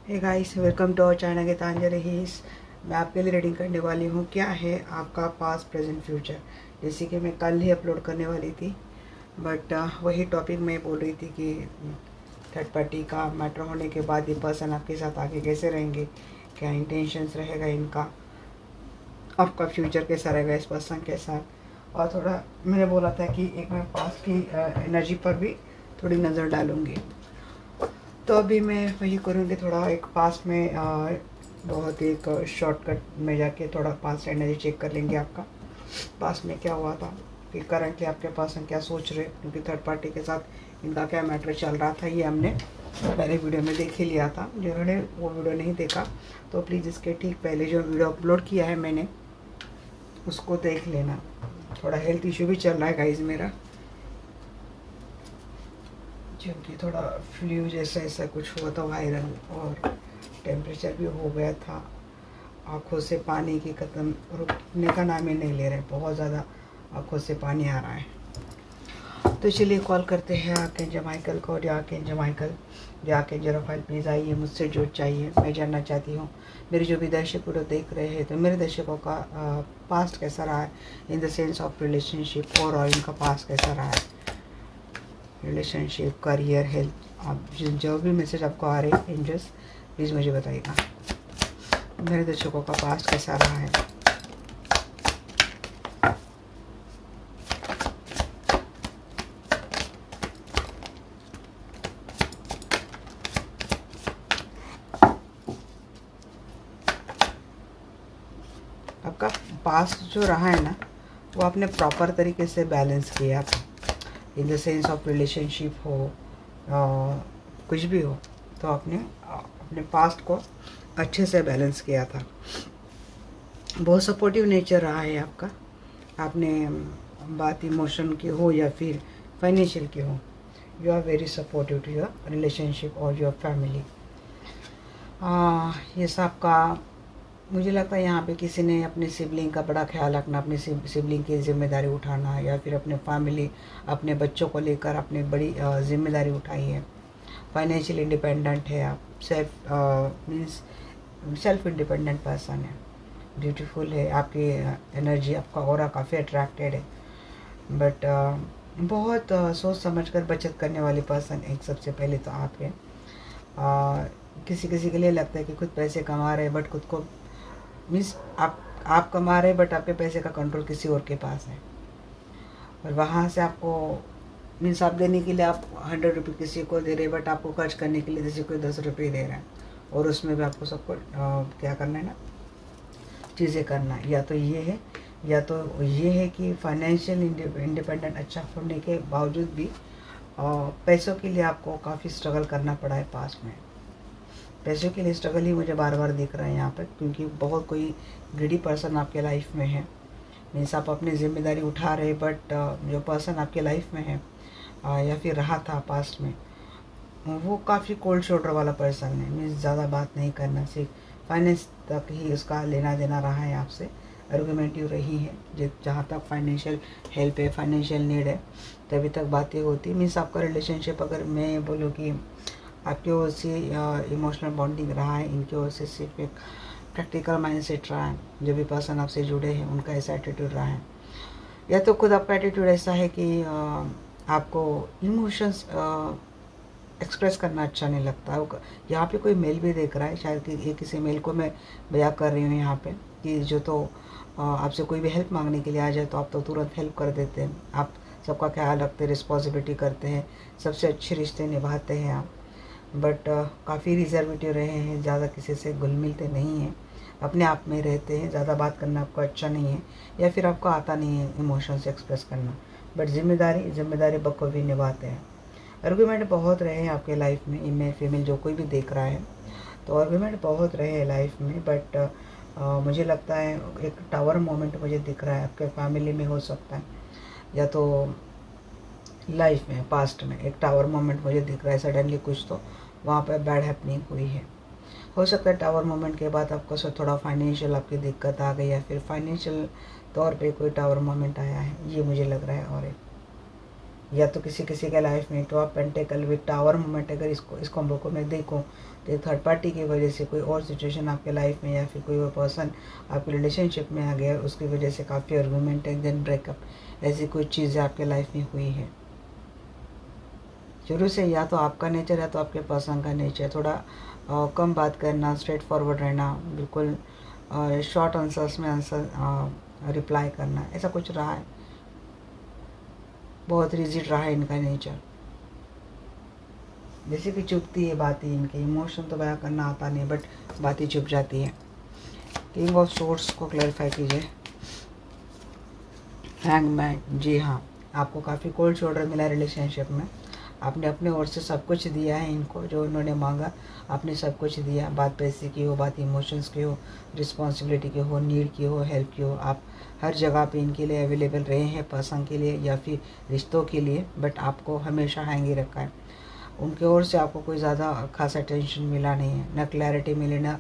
Hey guys, welcome to our channel Gitanjali Rahees. मैं आपके लिए रीडिंग करने वाली हूँ क्या है आपका पास्ट प्रेजेंट फ्यूचर। जैसे कि मैं कल ही अपलोड करने वाली थी, बट वही टॉपिक मैं बोल रही थी कि थर्ड पार्टी का मैटर होने के बाद ये पर्सन आपके साथ आगे कैसे रहेंगे, क्या इंटेंशंस रहेगा इनका, आपका फ्यूचर कैसा रहेगा इस पर्सन के साथ। और थोड़ा मैंने बोला था कि एक मैं पास्ट की एनर्जी पर भी थोड़ी नज़र डालूँगी। तो अभी मैं वही करूँगी, थोड़ा एक पास्ट में बहुत एक शॉर्टकट में जाके थोड़ा पास्ट एनर्जी चेक कर लेंगे आपका पास्ट में क्या हुआ था, कि करंटली आपके पास हम क्या सोच रहे, क्योंकि थर्ड पार्टी के साथ इनका क्या मैटर चल रहा था ये हमने पहले वीडियो में देख ही लिया था। जिन्होंने वो वीडियो नहीं देखा तो प्लीज़ इसके ठीक पहले जो वीडियो अपलोड किया है मैंने उसको देख लेना। थोड़ा हेल्थ इशू भी चल रहा है गाइज मेरा, क्योंकि थोड़ा फ्लू जैसा ऐसा कुछ हुआ था वायरल, और टेम्परेचर भी हो गया था। आँखों से पानी की कदम रुकने का नाम ही नहीं ले रहे, बहुत ज़्यादा आँखों से पानी आ रहा है। तो चलिए कॉल करते हैं आर्कएंजल माइकल को। Archangel Michael, archangel Raphael, please आइए, मुझसे जो चाहिए। मैं जानना चाहती हूँ मेरे जो भी दर्शक वीडियो देख रहे हैं, तो मेरे दर्शकों का पास्ट कैसा रहा है in the sense of relationship, और इनका पास्ट कैसा रहा है, रिलेशनशिप, करियर, हेल्थ। आप जो भी मैसेज आपको आ रहे हैं एंजल्स, प्लीज़ मुझे बताइएगा मेरे दर्शकों का पास्ट कैसा रहा है। आपका पास्ट जो रहा है ना, वो आपने प्रॉपर तरीके से बैलेंस किया था in the sense of relationship हो, कुछ भी हो, तो आपने अपने पास्ट को अच्छे से बैलेंस किया था। बहुत सपोर्टिव नेचर रहा है आपका। आपने बात इमोशन की हो या फिर फाइनेंशियल की हो, you are very supportive to your relationship और योर फैमिली। ये सब का मुझे लगता है यहाँ पे किसी ने अपने सिबलिंग का बड़ा ख्याल रखना, अपने सिबलिंग की जिम्मेदारी उठाना, या फिर अपने फैमिली, अपने बच्चों को लेकर अपनी बड़ी जिम्मेदारी उठाई है। फाइनेंशियल इंडिपेंडेंट है आप, मीन्स सेल्फ इंडिपेंडेंट पर्सन है, ब्यूटीफुल है आपकी एनर्जी, आपका ऑरा काफ़ी अट्रैक्टेड है। बट बहुत सोच समझ कर बचत करने वाले पर्सन एक सबसे पहले तो आप हैं। किसी किसी के लिए लगता है कि खुद पैसे कमा रहे हैं, बट खुद को मीन्स आप कमा रहे हैं, बट आपके पैसे का कंट्रोल किसी और के पास है, और वहाँ से आपको मीन्स आप देने के लिए आप 100 रुपये किसी को दे रहे हैं, बट आपको खर्च करने के लिए किसी को 10 रुपये दे रहा है, और उसमें भी आपको सबको क्या करना है ना, चीज़ें करना है। या तो ये है, या तो ये है कि फाइनेंशियल इंडिपेंडेंट अच्छा होने के बावजूद भी पैसों के लिए आपको काफ़ी स्ट्रगल करना पड़ा है पास्ट में। पैसों के लिए स्ट्रगल ही मुझे बार बार दिख रहा है यहाँ पर, क्योंकि बहुत कोई ग्रीडी पर्सन आपके लाइफ में है। मीन्स आप अपनी जिम्मेदारी उठा रहे, बट जो पर्सन आपके लाइफ में है या फिर रहा था पास्ट में, वो काफ़ी कोल्ड शोल्डर वाला पर्सन है। मीन्स ज़्यादा बात नहीं करना, सिर्फ फाइनेंस तक ही उसका लेना देना रहा है आपसे, आर्गुमेंटिव रही है। जहाँ तक फाइनेंशियल हेल्प है, फाइनेंशियल नीड है, तभी तक बातें होती। मीन्स आपका रिलेशनशिप, अगर मैं बोलूँ कि आपकी ओर से इमोशनल बॉन्डिंग रहा है, इनकी ओर से सिर्फ एक प्रैक्टिकल माइंडसेट रहा है। जो भी पर्सन आपसे जुड़े हैं उनका ऐसा एटीट्यूड रहा है, या तो खुद आपका एटीट्यूड ऐसा है कि आपको इमोशंस एक्सप्रेस करना अच्छा नहीं लगता। यहाँ पे कोई मेल भी देख रहा है, शायद कि ये किसी मेल को मैं बयां कर रही हूँ यहाँ पे, कि जो तो आपसे कोई भी हेल्प मांगने के लिए आ जाए तो आप तो तुरंत हेल्प कर देते हैं, आप सबका ख्याल रखते हैं, रिस्पॉन्सिबिलिटी करते हैं, सबसे अच्छे रिश्ते निभाते हैं आप। बट काफ़ी रिजर्वेटिव रहे हैं, ज़्यादा किसी से घुल मिलते नहीं हैं, अपने आप में रहते हैं, ज़्यादा बात करना आपको अच्छा नहीं है, या फिर आपको आता नहीं है इमोशंस एक्सप्रेस करना। बट जिम्मेदारी बखूबी निभाते हैं। आर्गुमेंट बहुत रहे हैं आपके लाइफ में, इनमें फीमेल जो कोई भी देख रहा है, तो आर्गुमेंट बहुत रहे हैं लाइफ में। बट मुझे लगता है एक टावर मोमेंट मुझे दिख रहा है, आपके फैमिली में हो सकता है, या तो लाइफ में पास्ट में एक टावर मोमेंट मुझे दिख रहा है। सडनली कुछ तो वहाँ पर बैड हैपनिंग हुई है। हो सकता है टावर मोमेंट के बाद आपको थोड़ा फाइनेंशियल आपकी दिक्कत आ गई, या फिर फाइनेंशियल तौर पे कोई टावर मोमेंट आया है, ये मुझे लग रहा है। और एक या तो किसी किसी के लाइफ में तो आप पेंटेकल विद टावर मोमेंट, अगर इस कॉम्बो को मैं देखूँ तो थर्ड पार्टी की वजह से कोई और सिचुएशन आपके लाइफ में या फिर कोई और पर्सन आपके रिलेशनशिप में आ गया, उसकी वजह से काफ़ी आर्गूमेंट एंड देन ब्रेकअप, ऐसी कोई चीज़ें आपके लाइफ में हुई है। शुरू से या तो आपका नेचर है तो आपके पर्सन का नेचर, थोड़ा कम बात करना, स्ट्रेट फॉरवर्ड रहना, बिल्कुल शॉर्ट आंसर्स में आंसर रिप्लाई करना, ऐसा कुछ रहा है। बहुत रिजिड रहा है इनका नेचर, जैसे कि चुपती है बातें, इनके इमोशन तो बयां करना आता नहीं बट बातें चुप जाती है। किंग ऑफ सोर्स को क्लैरिफाई कीजिए। हैंगमैन, जी हाँ, आपको काफ़ी कोल्ड शोल्डर मिला रिलेशनशिप में। आपने अपने ओर से सब कुछ दिया है इनको, जो उन्होंने मांगा आपने सब कुछ दिया। बात पैसे की हो, बात इमोशंस की हो, रिस्पॉन्सिबिलिटी की हो, नीड की हो, हेल्प की हो, आप हर जगह पे इनके लिए अवेलेबल रहे हैं, पर्सन के लिए या फिर रिश्तों के लिए, बट आपको हमेशा हैंग ही रखा है। उनके ओर से आपको कोई ज़्यादा खासा टेंशन मिला नहीं है, ना क्लैरिटी मिली, ना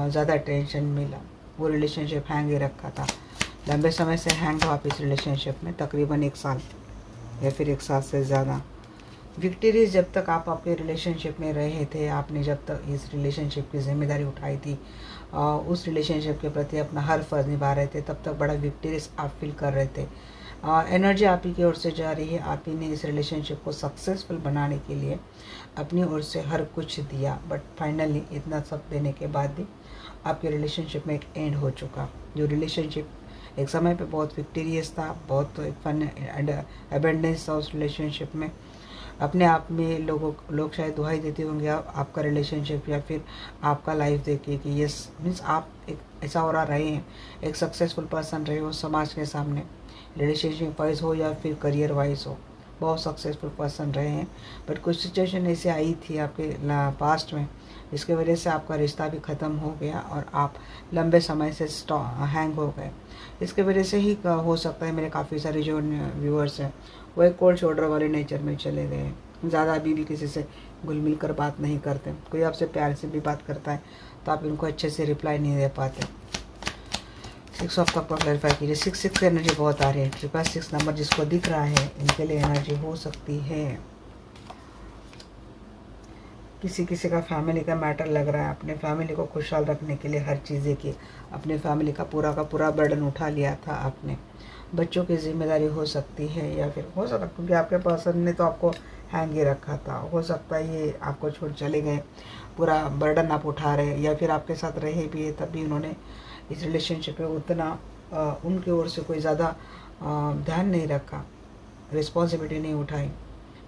ज़्यादा टेंशन मिला। वो रिलेशनशिप हैंग ही रखा था, लंबे समय से हैंग हो आप इस रिलेशनशिप में, तकरीबन 1 साल या फिर 1 साल से ज़्यादा। विक्टरीज जब तक आप आपके रिलेशनशिप में रहे थे, आपने जब तक इस रिलेशनशिप की जिम्मेदारी उठाई थी, उस रिलेशनशिप के प्रति अपना हर फर्ज निभा रहे थे, तब तक बड़ा विक्टरीज आप फील कर रहे थे। एनर्जी आप ही की ओर से जा रही है, आप ही ने इस रिलेशनशिप को सक्सेसफुल बनाने के लिए अपनी ओर से हर कुछ दिया, बट फाइनली इतना सब देने के बाद भी आपके रिलेशनशिप में एक एंड हो चुका। जो रिलेशनशिप एक समय पे बहुत विक्टोरियस था, बहुत एक फन एंड अबेंडेंस था उस रिलेशनशिप में, अपने आप में लोग शायद दुहाई देते होंगे आपका रिलेशनशिप या फिर आपका लाइफ देख के कि यस मीन्स आप एक ऐसा हो रहे हैं, एक सक्सेसफुल पर्सन रहे हो समाज के सामने, रिलेशनशिप वाइज हो या फिर करियर वाइज हो, बहुत सक्सेसफुल पर्सन रहे हैं। बट कुछ सिचुएशन ऐसे आई थी आपके पास्ट में जिसकी वजह से आपका रिश्ता भी ख़त्म हो गया और आप लंबे समय से हैंग हो गए। इसके वजह से ही हो सकता है मेरे काफ़ी सारे जो व्यूअर्स हैं वो एक कोल्ड शोल्डर वाले नेचर में चले गए हैं, ज़्यादा अभी भी किसी से घुल मिल कर बात नहीं करते। कोई आपसे प्यार से भी बात करता है तो आप इनको अच्छे से रिप्लाई नहीं दे पाते। 6 ऑफ कप का क्लैरिफाई कीजिए। 6 एनर्जी बहुत आ रही है, 6 नंबर जिसको दिख रहा है इनके लिए एनर्जी हो सकती है। किसी का फैमिली का मैटर लग रहा है, अपने फैमिली को खुशहाल रखने के लिए हर चीज़ें की, अपने फैमिली का पूरा बर्डन उठा लिया था आपने। बच्चों की जिम्मेदारी हो सकती है या फिर हो सकता क्योंकि आपके पर्सन ने तो आपको हैंग ही रखा था, हो सकता है ये आपको छोड़ चले गए, पूरा बर्डन आप उठा रहे या फिर आपके साथ रहे भी है तब भी उन्होंने इस रिलेशनशिप में उतना उनकी ओर से कोई ज़्यादा ध्यान नहीं रखा, रिस्पॉन्सिबिलिटी नहीं उठाई,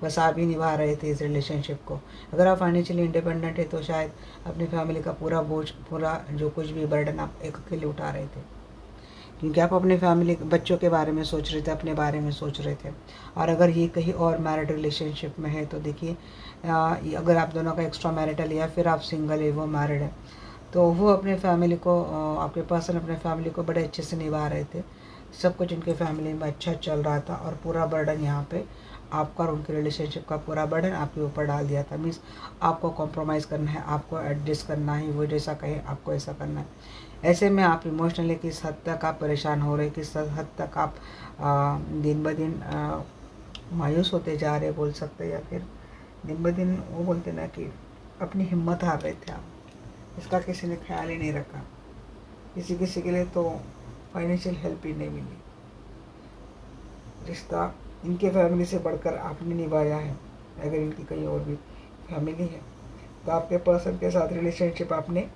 बस आप ही निभा रहे थे इस रिलेशनशिप को। अगर आप फाइनेंशियली इंडिपेंडेंट है तो शायद अपनी फैमिली का पूरा बोझ, पूरा जो कुछ भी बर्डन आप एक अकेले उठा रहे थे, क्योंकि आप अपने फैमिली बच्चों के बारे में सोच रहे थे, अपने बारे में सोच रहे थे। और अगर ये कहीं और मैरिड रिलेशनशिप में है तो देखिए अगर आप दोनों का एक्स्ट्रा मैरिटल या फिर आप सिंगल है वो मैरिड है तो वो अपने फैमिली को आपके पर्सन अपने फैमिली को बड़े अच्छे से निभा रहे थे, सब कुछ उनके फैमिली में अच्छा चल रहा था और पूरा बर्डन यहाँ पे आपका और उनके रिलेशनशिप का पूरा बर्डन आपके ऊपर डाल दिया था। मीन्स आपको कॉम्प्रोमाइज़ करना है, आपको एडजस्ट करना है, वो जैसा कहे आपको ऐसा करना है। ऐसे में आप इमोशनली किस हद तक आप परेशान हो रहे, किस हद तक आप दिन ब दिन मायूस होते जा रहे बोल सकते, या फिर दिन ब दिन वो बोलते ना कि अपनी हिम्मत हार रहे थे आप, इसका किसी ने ख्याल ही नहीं रखा। किसी के लिए तो फाइनेंशियल हेल्प ही नहीं मिली, रिश्ता इनके फैमिली से बढ़कर आपने निभाया है। अगर इनकी कहीं और भी फैमिली है तो आपके पर्सन के साथ रिलेशनशिप आपने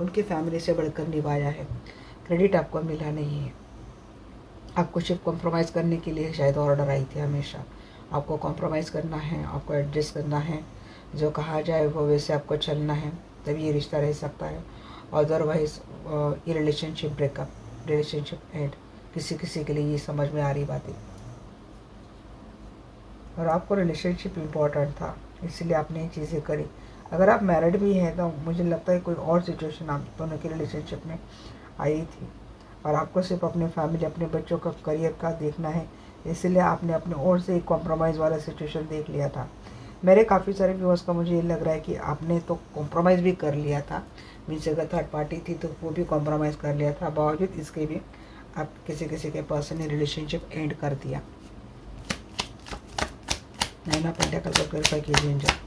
उनकी फैमिली से बढ़कर निभाया है, क्रेडिट आपको मिला नहीं है। आपको सिर्फ कॉम्प्रोमाइज़ करने के लिए शायद ऑर्डर आई थी, हमेशा आपको कॉम्प्रोमाइज़ करना है, आपको एडजस्ट करना है, जो कहा जाए वो वैसे आपको चलना है, तभी ये रिश्ता रह सकता है। अदरवाइज़ ये रिलेशनशिप ब्रेकअप, रिलेशनशिप एंड, किसी के लिए ये समझ में आ रही बातें। और आपको रिलेशनशिप इम्पोर्टेंट था इसलिए आपने ये चीज़ें करी। अगर आप मैरिड भी हैं तो मुझे लगता है कोई और सिचुएशन आप दोनों की रिलेशनशिप में आई थी और आपको सिर्फ अपने फैमिली, अपने बच्चों का, करियर का देखना है, इसलिए आपने अपने ओर से एक कॉम्प्रोमाइज़ वाला सिचुएशन देख लिया था। मेरे काफ़ी सारे व्यूअर्स का मुझे ये लग रहा है कि आपने तो कॉम्प्रोमाइज़ भी कर लिया था, मीन्स अगर थर्ड पार्टी थी तो वो भी कॉम्प्रोमाइज़ कर लिया था, बावजूद इसके भी आप किसी के पर्सन ने रिलेशनशिप एंड कर दिया। नैना पेंटाकल को क्लैरिफाई कीजिए।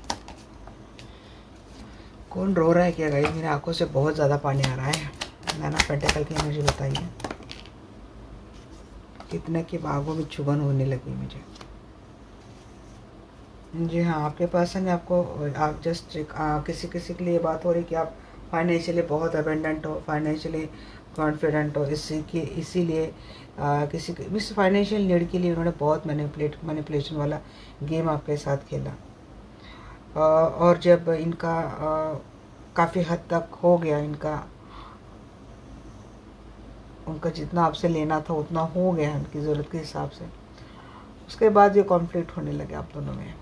कौन रो रहा है क्या गाइस? मेरी आंखों से बहुत ज़्यादा पानी आ रहा है। नाइन ऑफ पेंटिकल की एनर्जी बताइए, कितने की बागों में चुभन होने लगी मुझे। जी हाँ, आपके पर्सन ने आपको, आप जस्ट किसी किसी के लिए ये बात हो रही कि आप फाइनेंशियली बहुत अबेंडेंट हो, फाइनेंशियली कॉन्फिडेंट हो, इसीलिए किसी इस फाइनेंशियल नीड के लिए उन्होंने बहुत मैनिपुलेशन वाला गेम आपके साथ खेला। और जब इनका काफ़ी हद तक हो गया, उनका जितना आपसे लेना था उतना हो गया उनकी ज़रूरत के हिसाब से, उसके बाद ये कॉन्फ्लिक्ट होने लगे आप दोनों में।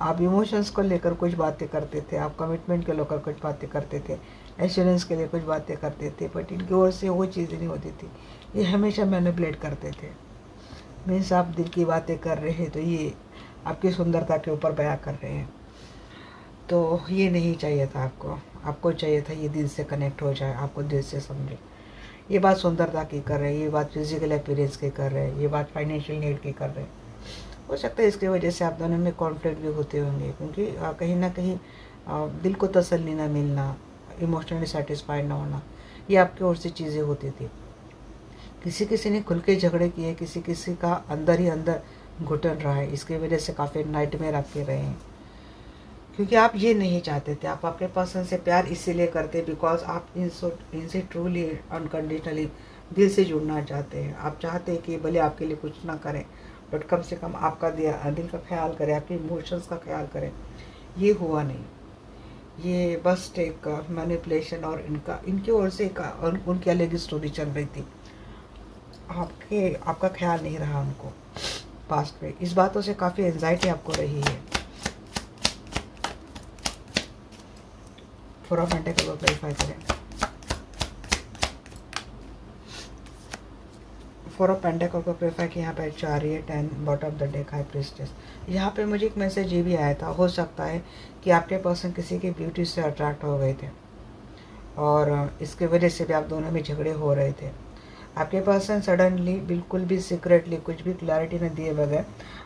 आप इमोशंस को लेकर कुछ बातें करते थे, आप कमिटमेंट को लेकर कुछ बातें करते थे, एश्योरेंस के लिए कुछ बातें करते थे, बट इनकी ओर से वो चीज़ें नहीं होती थी। ये हमेशा मैनिपुलेट करते थे। मीन्स आप दिल की बातें कर रहे हैं तो ये आपकी सुंदरता के ऊपर बयां कर रहे हैं। तो ये नहीं चाहिए था आपको चाहिए था ये दिल से कनेक्ट हो जाए, आपको दिल से समझे। ये बात सुंदरता की कर रहे हैं, ये बात फिजिकल अपीयरेंस की कर रहे हैं, ये बात फाइनेंशियल नीड की कर रहे हैं। हो सकता है इसकी वजह से आप दोनों में कॉन्फ्लिक्ट भी होते होंगे, क्योंकि कहीं ना कहीं दिल को तसल्ली ना मिलना, इमोशनली सेटिस्फाइड ना होना, ये आपकी ओर से चीज़ें होती थी। किसी किसी ने खुल के झगड़े किए, किसी किसी का अंदर ही अंदर घुटन रहा है, इसकी वजह से काफ़ी नाइटमेयर आपके रहे हैं। क्योंकि आप ये नहीं चाहते थे, आप आपके पर्सन से प्यार इसीलिए करते बिकॉज आप इनसे ट्रूली अनकंडीशनली दिल से जुड़ना चाहते हैं। आप चाहते हैं कि भले आपके लिए कुछ ना करें, बट कम से कम आपका दिल का ख्याल करें, आपके इमोशंस का ख्याल करें। ये हुआ नहीं, ये बस एक मैनिपुलेशन और इनकी ओर से उनकी अलग स्टोरी चल रही थी। आपका ख्याल नहीं रहा उनको पास्ट में। इस बातों से काफ़ी एंजाइटी आपको रही है। फोर ऑफ पेंटिकल को क्लैरिफाई करें। फोर ऑफ पेंटिकल को क्लैरिफाई कि यहाँ पे chariot and bottom of the deck high priestess. यहाँ पे मुझे एक मैसेज ये भी आया था, हो सकता है कि आपके पर्सन किसी की ब्यूटी से अट्रैक्ट हो गए थे और इसके वजह से भी आप दोनों में झगड़े हो रहे थे। आपके पर्सन सडनली बिल्कुल भी सीक्रेटली कुछ भी क्लैरिटी न दिए बगैर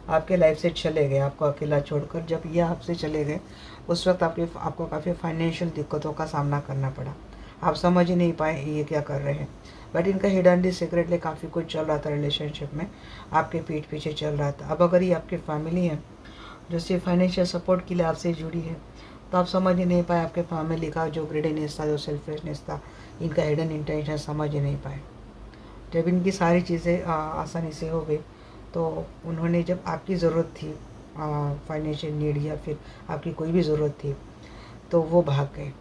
आपके लाइफ से चले गए, आपको अकेला छोड़कर। जब ये आपसे चले गए उस वक्त आपको काफ़ी फाइनेंशियल दिक्कतों का सामना करना पड़ा। आप समझ ही नहीं पाए ये क्या कर रहे हैं, बट इनका हिडनली सीक्रेटली काफ़ी कुछ चल रहा था रिलेशनशिप में, आपके पीठ पीछे चल रहा था। अब अगर ये आपकी फैमिली है जो सिर्फ फाइनेंशियल सपोर्ट के लिए आपसे जुड़ी है, तो आप समझ ही नहीं पाए आपके फैमिली का जो ग्रीडीनेस था, जो सेल्फिशनेस था, इनका हिडन इंटेंशन समझ ही नहीं पाए। जब इनकी सारी चीज़ें आसानी से हो गई तो उन्होंने, जब आपकी ज़रूरत थी, फाइनेंशियल नीड या फिर आपकी कोई भी ज़रूरत थी, तो वो भाग गए।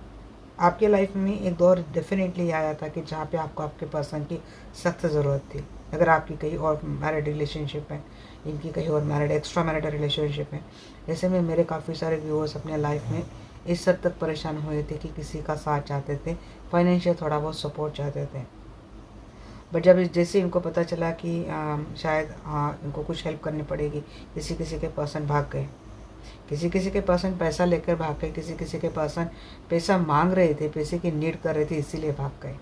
आपके लाइफ में एक दौर डेफिनेटली आया था कि जहाँ पे आपको आपके पर्सन की सख्त ज़रूरत थी। अगर आपकी कहीं और मैरिड रिलेशनशिप है, इनकी कहीं और मैरिड एक्स्ट्रा मैरिड रिलेशनशिप है, ऐसे में मेरे काफ़ी सारे व्यूअर्स अपने लाइफ में इस हद तक परेशान हुए थे कि किसी का साथ चाहते थे, फाइनेंशियल थोड़ा बहुत सपोर्ट चाहते थे। बट जब जैसे इनको पता चला कि शायद इनको कुछ हेल्प करनी पड़ेगी, किसी किसी के पर्सन भाग गए, किसी किसी के पर्सन पैसा लेकर भाग गए, किसी किसी के पर्सन पैसा मांग रहे थे, पैसे की नीड कर रहे थे, इसीलिए भाग गए।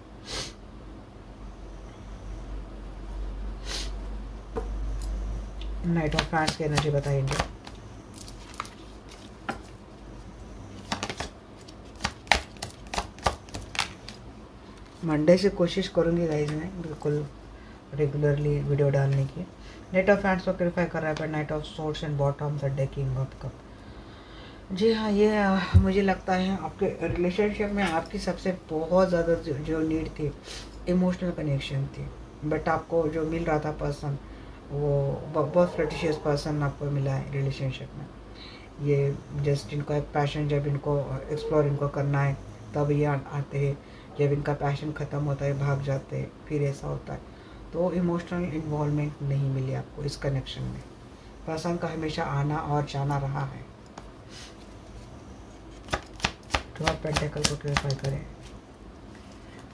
नाइट ऑफ फ्रांस की एनर्जी बताएंगे। मंडे से कोशिश करूँगी गाइज मैं बिल्कुल रेगुलरली वीडियो डालने की। नाइट ऑफ हैंड्स को क्लियर कर रहा है, पर knight of swords and bottom the day king of cup. जी हाँ, ये मुझे लगता है आपके रिलेशनशिप में आपकी सबसे बहुत ज़्यादा जो नीड थी, इमोशनल कनेक्शन थी। बट आपको जो मिल रहा था पर्सन, वो बहुत फ्लर्टिशियस पर्सन आपको मिला है रिलेशनशिप में। ये जस्ट इनको एक पैशन, जब इनको एक्सप्लोर इनको करना है तब ये आते हैं, जब इनका पैशन ख़त्म होता है भाग जाते हैं, फिर ऐसा होता है। तो इमोशनल इन्वॉल्वमेंट नहीं मिली आपको इस कनेक्शन में। पर्सन का हमेशा आना और जाना रहा है। तो आप पेंटिकल को क्लियर करें।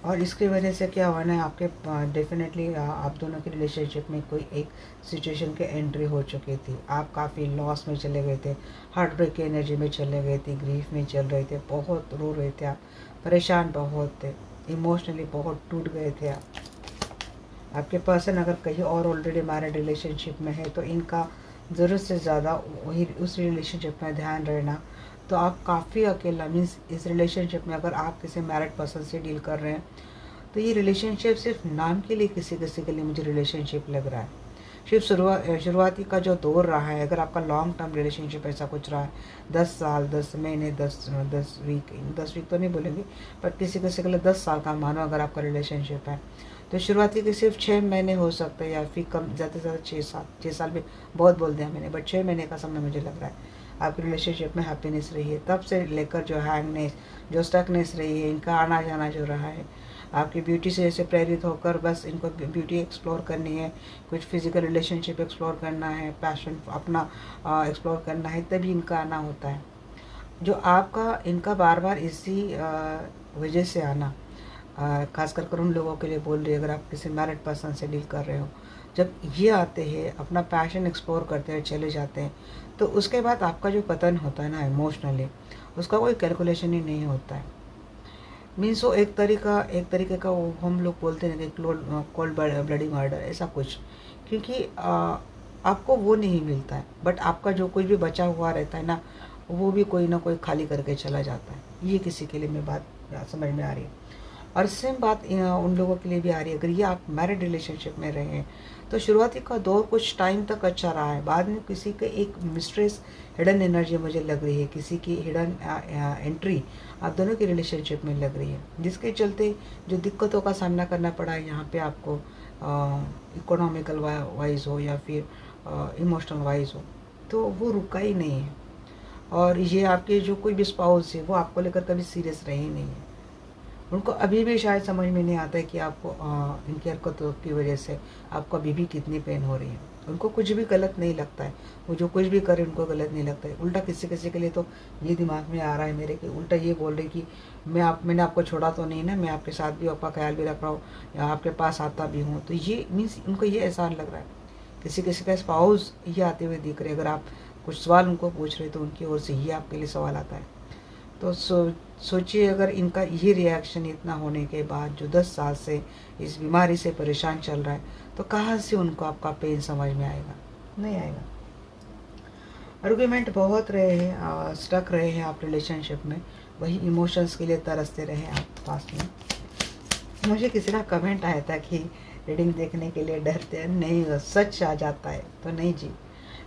और इसकी वजह से क्या हुआ ना, आपके डेफिनेटली आप दोनों की रिलेशनशिप में कोई एक सिचुएशन की एंट्री हो चुकी थी। आप काफ़ी लॉस में चले गए थे, हार्ट ब्रेक की एनर्जी में चले गए थे, ग्रीफ में चल रहे थे, बहुत रो रहे थे आप, परेशान बहुत थे, इमोशनली बहुत टूट गए थे आप। आपके पर्सन अगर कहीं और ऑलरेडी मैरिड रिलेशनशिप में है तो इनका ज़रूरत से ज़्यादा वही उस रिलेशनशिप में ध्यान रहना, तो आप काफ़ी अकेला, मीन्स इस रिलेशनशिप में अगर आप किसी मैरिड पर्सन से डील कर रहे हैं तो ये रिलेशनशिप सिर्फ नाम के लिए किसी किसी के लिए मुझे रिलेशनशिप लग रहा है। सिर्फ शुरुआती का जो दौर रहा है, अगर आपका लॉन्ग टर्म रिलेशनशिप ऐसा कुछ रहा है, 10 साल, 10 महीने, 10 वीक तो नहीं बोलेंगे, पर किसी किसी के लिए 10 साल का मानो अगर आपका रिलेशनशिप है, तो शुरुआती के सिर्फ 6 महीने हो सकते हैं, या फिर कम, ज़्यादा से ज़्यादा 6 साल। 6 साल भी बहुत बोल दिया मैंने, बट 6 महीने का समय मुझे लग रहा है आपकी रिलेशनशिप में हैप्पीनेस रही है। तब से लेकर जो हैंगनेस, जो स्टकनेस रही है, इनका आना जाना जो रहा है, आपकी ब्यूटी से जैसे प्रेरित होकर बस इनको ब्यूटी एक्सप्लोर करनी है, कुछ फिजिकल रिलेशनशिप एक्सप्लोर करना है, पैशन अपना एक्सप्लोर करना है, तभी इनका आना होता है। जो आपका इनका बार बार इसी वजह से आना, खास कर उन लोगों के लिए बोल रही है, अगर आप किसी मैरिड पर्सन से डील कर रहे हो, जब ये आते हैं अपना पैशन एक्सप्लोर करते हैं, चले जाते हैं, तो उसके बाद आपका जो पतन होता है ना इमोशनली, उसका कोई कैलकुलेशन ही नहीं होता है। मीन्स वो एक तरीके का वो हम लोग बोलते हैं कि कोल्ड ब्लडी मर्डर, ऐसा कुछ। क्योंकि आपको वो नहीं मिलता है, बट आपका जो कुछ भी बचा हुआ रहता है ना, वो भी कोई ना कोई खाली करके चला जाता है। ये किसी के लिए मैं बात समझ में आ रही है। और सेम बात उन लोगों के लिए भी आ रही है, अगर ये आप मैरिड रिलेशनशिप में रहे हैं तो शुरुआती का दौर कुछ टाइम तक अच्छा रहा है, बाद में किसी के एक मिस्ट्रेस हिडन एनर्जी मुझे लग रही है, किसी की हिडन एंट्री आप दोनों की रिलेशनशिप में लग रही है, जिसके चलते जो दिक्कतों का सामना करना पड़ा है यहाँ पे आपको, इकोनॉमिकल वाइज हो या फिर इमोशनल वाइज हो, तो वो रुका ही नहीं है। और ये आपके जो कोई भी स्पाउस है वो आपको लेकर कभी सीरियस रहे ही नहीं है। उनको अभी भी शायद समझ में नहीं आता है कि आपको इनकी हरकतों की वजह से आपको अभी भी कितनी पेन हो रही है। उनको कुछ भी गलत नहीं लगता है, वो जो कुछ भी करे उनको गलत नहीं लगता है। उल्टा किसी किसी के लिए तो ये दिमाग में आ रहा है मेरे कि उल्टा ये बोल रही कि मैंने आपको छोड़ा तो नहीं ना, मैं आपके साथ भी आपका ख्याल भी रख रहा हूँ या आपके पास आता भी हूँ। तो ये मीन्स उनको ये एहसान लग रहा है। किसी किसी का स्पाउस ये आते हुए दिख रहे, अगर आप कुछ सवाल उनको पूछ रहे तो उनकी ओर से ये आपके लिए सवाल आता है। तो सोचिए, अगर इनका ये रिएक्शन इतना होने के बाद जो 10 साल से इस बीमारी से परेशान चल रहा है, तो कहाँ से उनको आपका पेन समझ में आएगा? नहीं आएगा। आर्गुमेंट बहुत रहे हैं, स्टक रहे हैं आप रिलेशनशिप में, वही इमोशंस के लिए तरसते रहे आप पास में। मुझे किसी का कमेंट आया था कि रीडिंग देखने के लिए डरते हैं, नहीं सच आ जाता है। तो नहीं जी,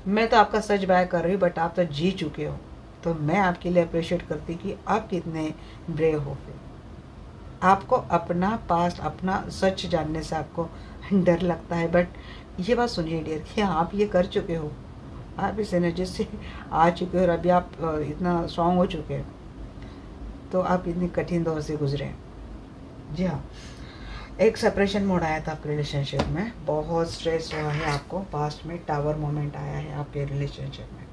मैं तो आपका सच बाय कर रही हूँ, बट आप तो जी चुके हो, तो मैं आपके लिए अप्रिशिएट करती कि आप कितने ब्रेव हो। फिर आपको अपना पास्ट, अपना सच जानने से आपको डर लगता है, बट ये बात सुनिए डियर कि आप ये कर चुके हो, आप इस एनर्जी से आ चुके हो और अभी आप इतना स्ट्रांग हो चुके हैं, तो आप इतनी कठिन दौर से गुजरे हैं। जी हाँ, एक सेपरेशन मोड आया था आपके रिलेशनशिप में, बहुत स्ट्रेस हुआ है आपको पास्ट में, टावर मोमेंट आया है आपके रिलेशनशिप में,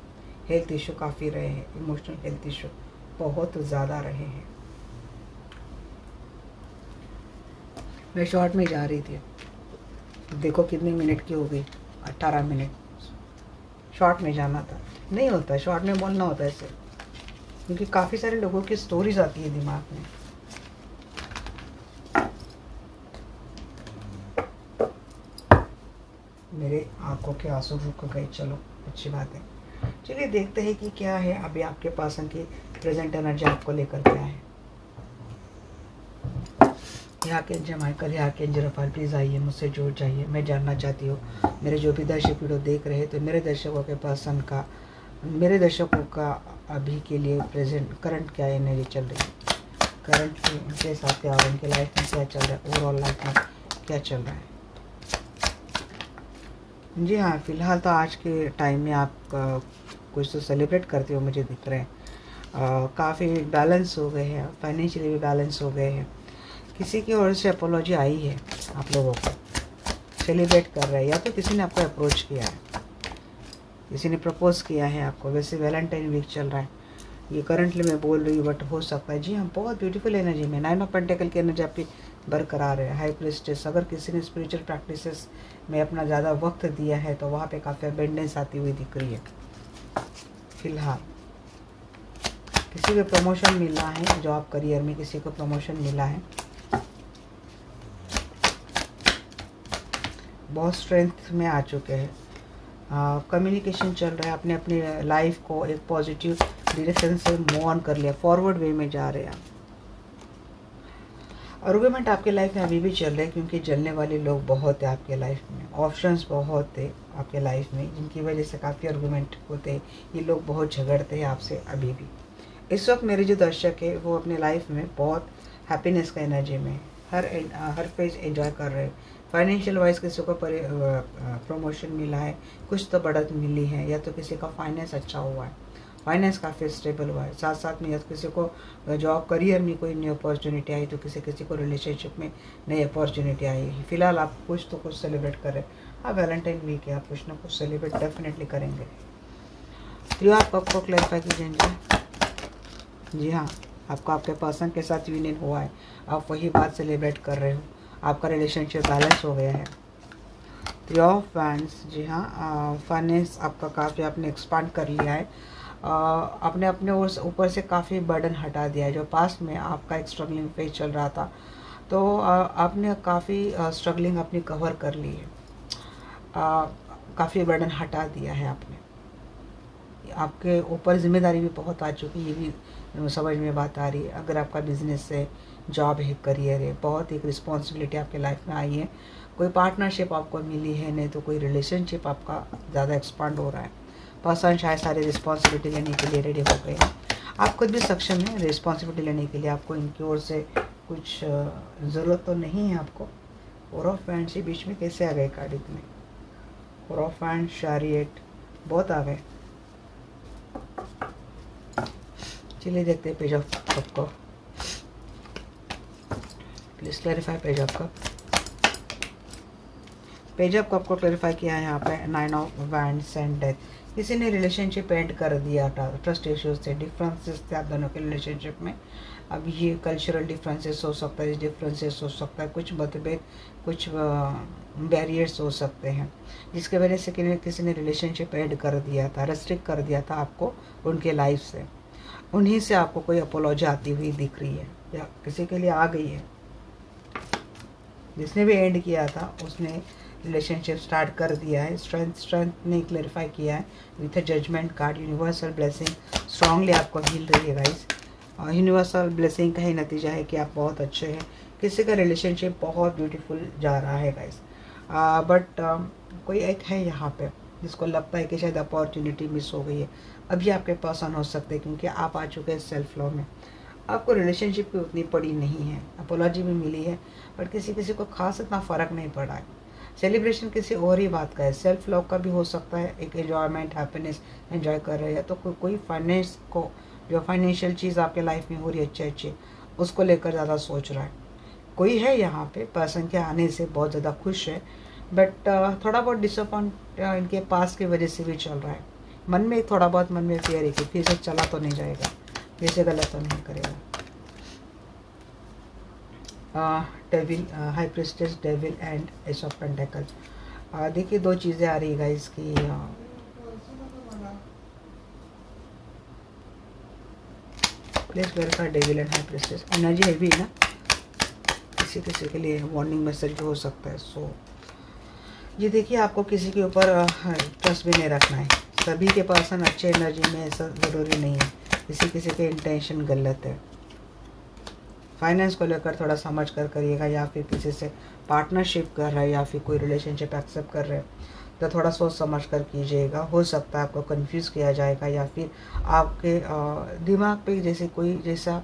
हेल्थ इशू काफ़ी रहे हैं, इमोशनल हेल्थ इशू बहुत ज़्यादा रहे हैं। मैं शॉर्ट में जा रही थी, देखो कितने मिनट की हो गई, 18 मिनट। शॉर्ट में जाना था, नहीं होता शॉर्ट में बोलना होता है ऐसे, क्योंकि काफ़ी सारे लोगों की स्टोरीज आती है दिमाग में। मेरे आंखों के आंसू रुक गए, चलो अच्छी बात है। चलिए देखते हैं कि क्या है अभी आपके पास की प्रेजेंट एनर्जी आपको लेकर क्या है। यहाँ के एंजल माइकल, यहाँ के एंजल रफाल, प्लीज़ आइए, मुझसे जुड़ जाइए। मैं जानना चाहती हूँ, मेरे जो भी दर्शक वीडियो देख रहे हैं, तो मेरे दर्शकों के पर्सन का, मेरे दर्शकों का अभी के लिए प्रेजेंट करंट क्या एनर्जी चल रही है, करंट उनके साथ क्या और उनके लाइफ में क्या चल रहा है, ओवरऑल लाइफ में क्या चल रहा है। जी हाँ, फ़िलहाल तो आज के टाइम में आप कुछ तो सेलिब्रेट करते हो मुझे दिख रहे हैं। काफ़ी बैलेंस हो गए हैं, फाइनेंशियली भी बैलेंस हो गए हैं। किसी की ओर से अपोलॉजी आई है आप लोगों को, सेलिब्रेट कर रहे हैं, या तो किसी ने आपको अप्रोच किया है, किसी ने प्रपोज किया है आपको। वैसे वैलेंटाइन वीक चल रहा है, ये करंटली मैं बोल रही हूँ, बट हो सकता है। जी हाँ, बहुत ब्यूटीफुल एनर्जी में 9 ऑफ पेंटिकल की एनर्जी आपकी बरकरार है। हाई प्रिस्टेस, अगर किसी ने स्पिरिचुअल प्रैक्टिसेस में अपना ज़्यादा वक्त दिया है तो वहाँ पे काफ़ी अबेंडेंस आती हुई दिख रही है। फिलहाल किसी को प्रमोशन मिला है, जॉब करियर में किसी को प्रमोशन मिला है, बहुत स्ट्रेंथ में आ चुके हैं। कम्युनिकेशन चल रहा है, अपने अपनी लाइफ को एक पॉजिटिव डायरेक्शन से मूव ऑन कर लिया, फॉरवर्ड वे में जा रहे हैं आप। आर्गुमेंट आपके लाइफ में अभी भी चल रहे हैं, क्योंकि जलने वाले लोग बहुत है आपके लाइफ में, ऑप्शंस बहुत थे आपके लाइफ में, जिनकी वजह से काफ़ी आर्गुमेंट होते हैं। ये लोग बहुत झगड़ते हैं आपसे अभी भी। इस वक्त मेरे जो दर्शक है वो अपने लाइफ में बहुत हैप्पीनेस का एनर्जी में हर फेज एंजॉय कर रहे हैं। फाइनेंशियल वाइज किसी को प्रमोशन मिला है, कुछ तो बढ़त मिली है, या तो किसी का फाइनेंस अच्छा हुआ है, फाइनेंस काफ़ी स्टेबल हुआ है। साथ साथ में या तो किसी को जॉब करियर में कोई नई अपॉर्चुनिटी आई, तो किसी को रिलेशनशिप में नई अपॉर्चुनिटी आई। फिलहाल आप कुछ तो कुछ सेलिब्रेट कर रहे हैं। हाँ, वैलेंटाइन वीक है, आप कुछ ना कुछ सेलिब्रेट डेफिनेटली करेंगे। तो आप आपको क्लैरिफाई कीजिए। जी हाँ, आपको आपके पर्सन के साथ यूनियन हुआ है, आप वही बात सेलिब्रेट कर रहे हो, आपका रिलेशनशिप बैलेंस हो गया है। थ्री ऑफ वैंड्स, जी हाँ, फाइनेंस आपका काफ़ी आपने एक्सपांड कर लिया है, आपने अपने ऊपर से काफ़ी बर्डन हटा दिया है। जो पास्ट में आपका एक स्ट्रगलिंग फेज चल रहा था, तो आपने काफ़ी स्ट्रगलिंग अपनी कवर कर ली है, काफ़ी बर्डन हटा दिया है आपने। आपके ऊपर जिम्मेदारी भी बहुत आ चुकी है, ये भी समझ में बात आ रही है। अगर आपका बिजनेस है, जॉब है, करियर है, बहुत एक रिस्पॉन्सिबिलिटी आपके लाइफ में आई है। कोई पार्टनरशिप आपको मिली है, नहीं तो कोई रिलेशनशिप आपका ज़्यादा एक्सपांड हो रहा है। पर्सन शायद सारी रिस्पॉन्सिबिलिटी लेने के लिए रेडी हो गए हैं। आप खुद भी सक्षम हैं रिस्पॉन्सिबिलिटी लेने के लिए, आपको इनकी ओर से कुछ ज़रूरत तो नहीं है आपको। फोर ऑफ वैंड्स के बीच में कैसे आ गए कार्ड इतने? फोर ऑफ वैंड्स, चैरियट, बहुत आ गए। चलिए देखते हैं पेज ऑफ कप को। Please clarify page of cup. Page of cup को क्लैरिफाई किया है यहाँ पे, nine of wands and death. किसी ने रिलेशनशिप एंड कर दिया था, ट्रस्ट इश्यूज थे, डिफरेंसेस थे आप दोनों के रिलेशनशिप में। अब ये कल्चरल डिफरेंसेस हो सकता है, डिफरेंसेस हो सकता है, कुछ मतभेद, कुछ बैरियर्स हो सकते हैं, जिसके वजह से किसी ने रिलेशनशिप एंड कर दिया था, रेस्ट्रिक्ट कर दिया था आपको उनके लाइफ से। उन्हीं से आपको कोई अपोलॉजी आती हुई दिख रही है, या किसी के लिए आ गई है। जिसने भी एंड किया था उसने रिलेशनशिप स्टार्ट कर दिया है। स्ट्रेंथ ने क्लैरिफाई किया है with a judgement card. Universal blessing strongly आपको मिल रही है गाइस। यूनिवर्सल ब्लेसिंग का ही नतीजा है कि आप बहुत अच्छे हैं, किसी का रिलेशनशिप बहुत ब्यूटीफुल जा रहा है गाइस। बट कोई एक है यहाँ पे जिसको लगता है कि शायद अपॉर्चुनिटी मिस हो गई है। अभी आपके पर्सन हो सकते हैं, क्योंकि आप आ चुके हैं सेल्फ लव में। आपको रिलेशनशिप की उतनी पड़ी नहीं है, अपोलॉजी भी मिली है, बट किसी को खास इतना फ़र्क नहीं पड़ा है। सेलिब्रेशन किसी और ही बात का है, सेल्फ लव का भी हो सकता है, एक एंजॉयमेंट, हैप्पीनेस एंजॉय कर रहे हैं, तो कोई फाइनेंस को, जो फाइनेंशियल चीज़ आपके लाइफ में हो रही है अच्छे अच्छे, उसको लेकर ज़्यादा सोच रहा है। कोई है यहाँ पे पर्सन के आने से बहुत ज़्यादा खुश है, बट थोड़ा बहुत डिसअपॉइंट इनके पास की वजह से भी चल रहा है। मन में थोड़ा बहुत मन में फियर है कि फिर से चला तो नहीं जाएगा, फिर से गलत तो नहीं करेगा। Devil, high priestess, devil and S of pentacle. देखिए दो चीज़ें आ रही है गाइस की, please verify devil and high priestess. Energy heavy है ना, किसी के लिए वार्निंग मैसेज भी हो सकता है। सो ये देखिए, आपको किसी के ऊपर ट्रस्ट भी नहीं रखना है। सभी के पर्सन अच्छे एनर्जी में, ऐसा ज़रूरी नहीं है, किसी के इंटेंशन गलत है। फाइनेंस को लेकर थोड़ा समझ कर करिएगा, या फिर किसी से पार्टनरशिप कर रहा है या फिर कोई रिलेशनशिप एक्सेप्ट कर रहे हैं तो थोड़ा सोच समझ कर कीजिएगा। हो सकता है आपको कंफ्यूज किया जाएगा, या फिर आपके दिमाग पे जैसे कोई जैसा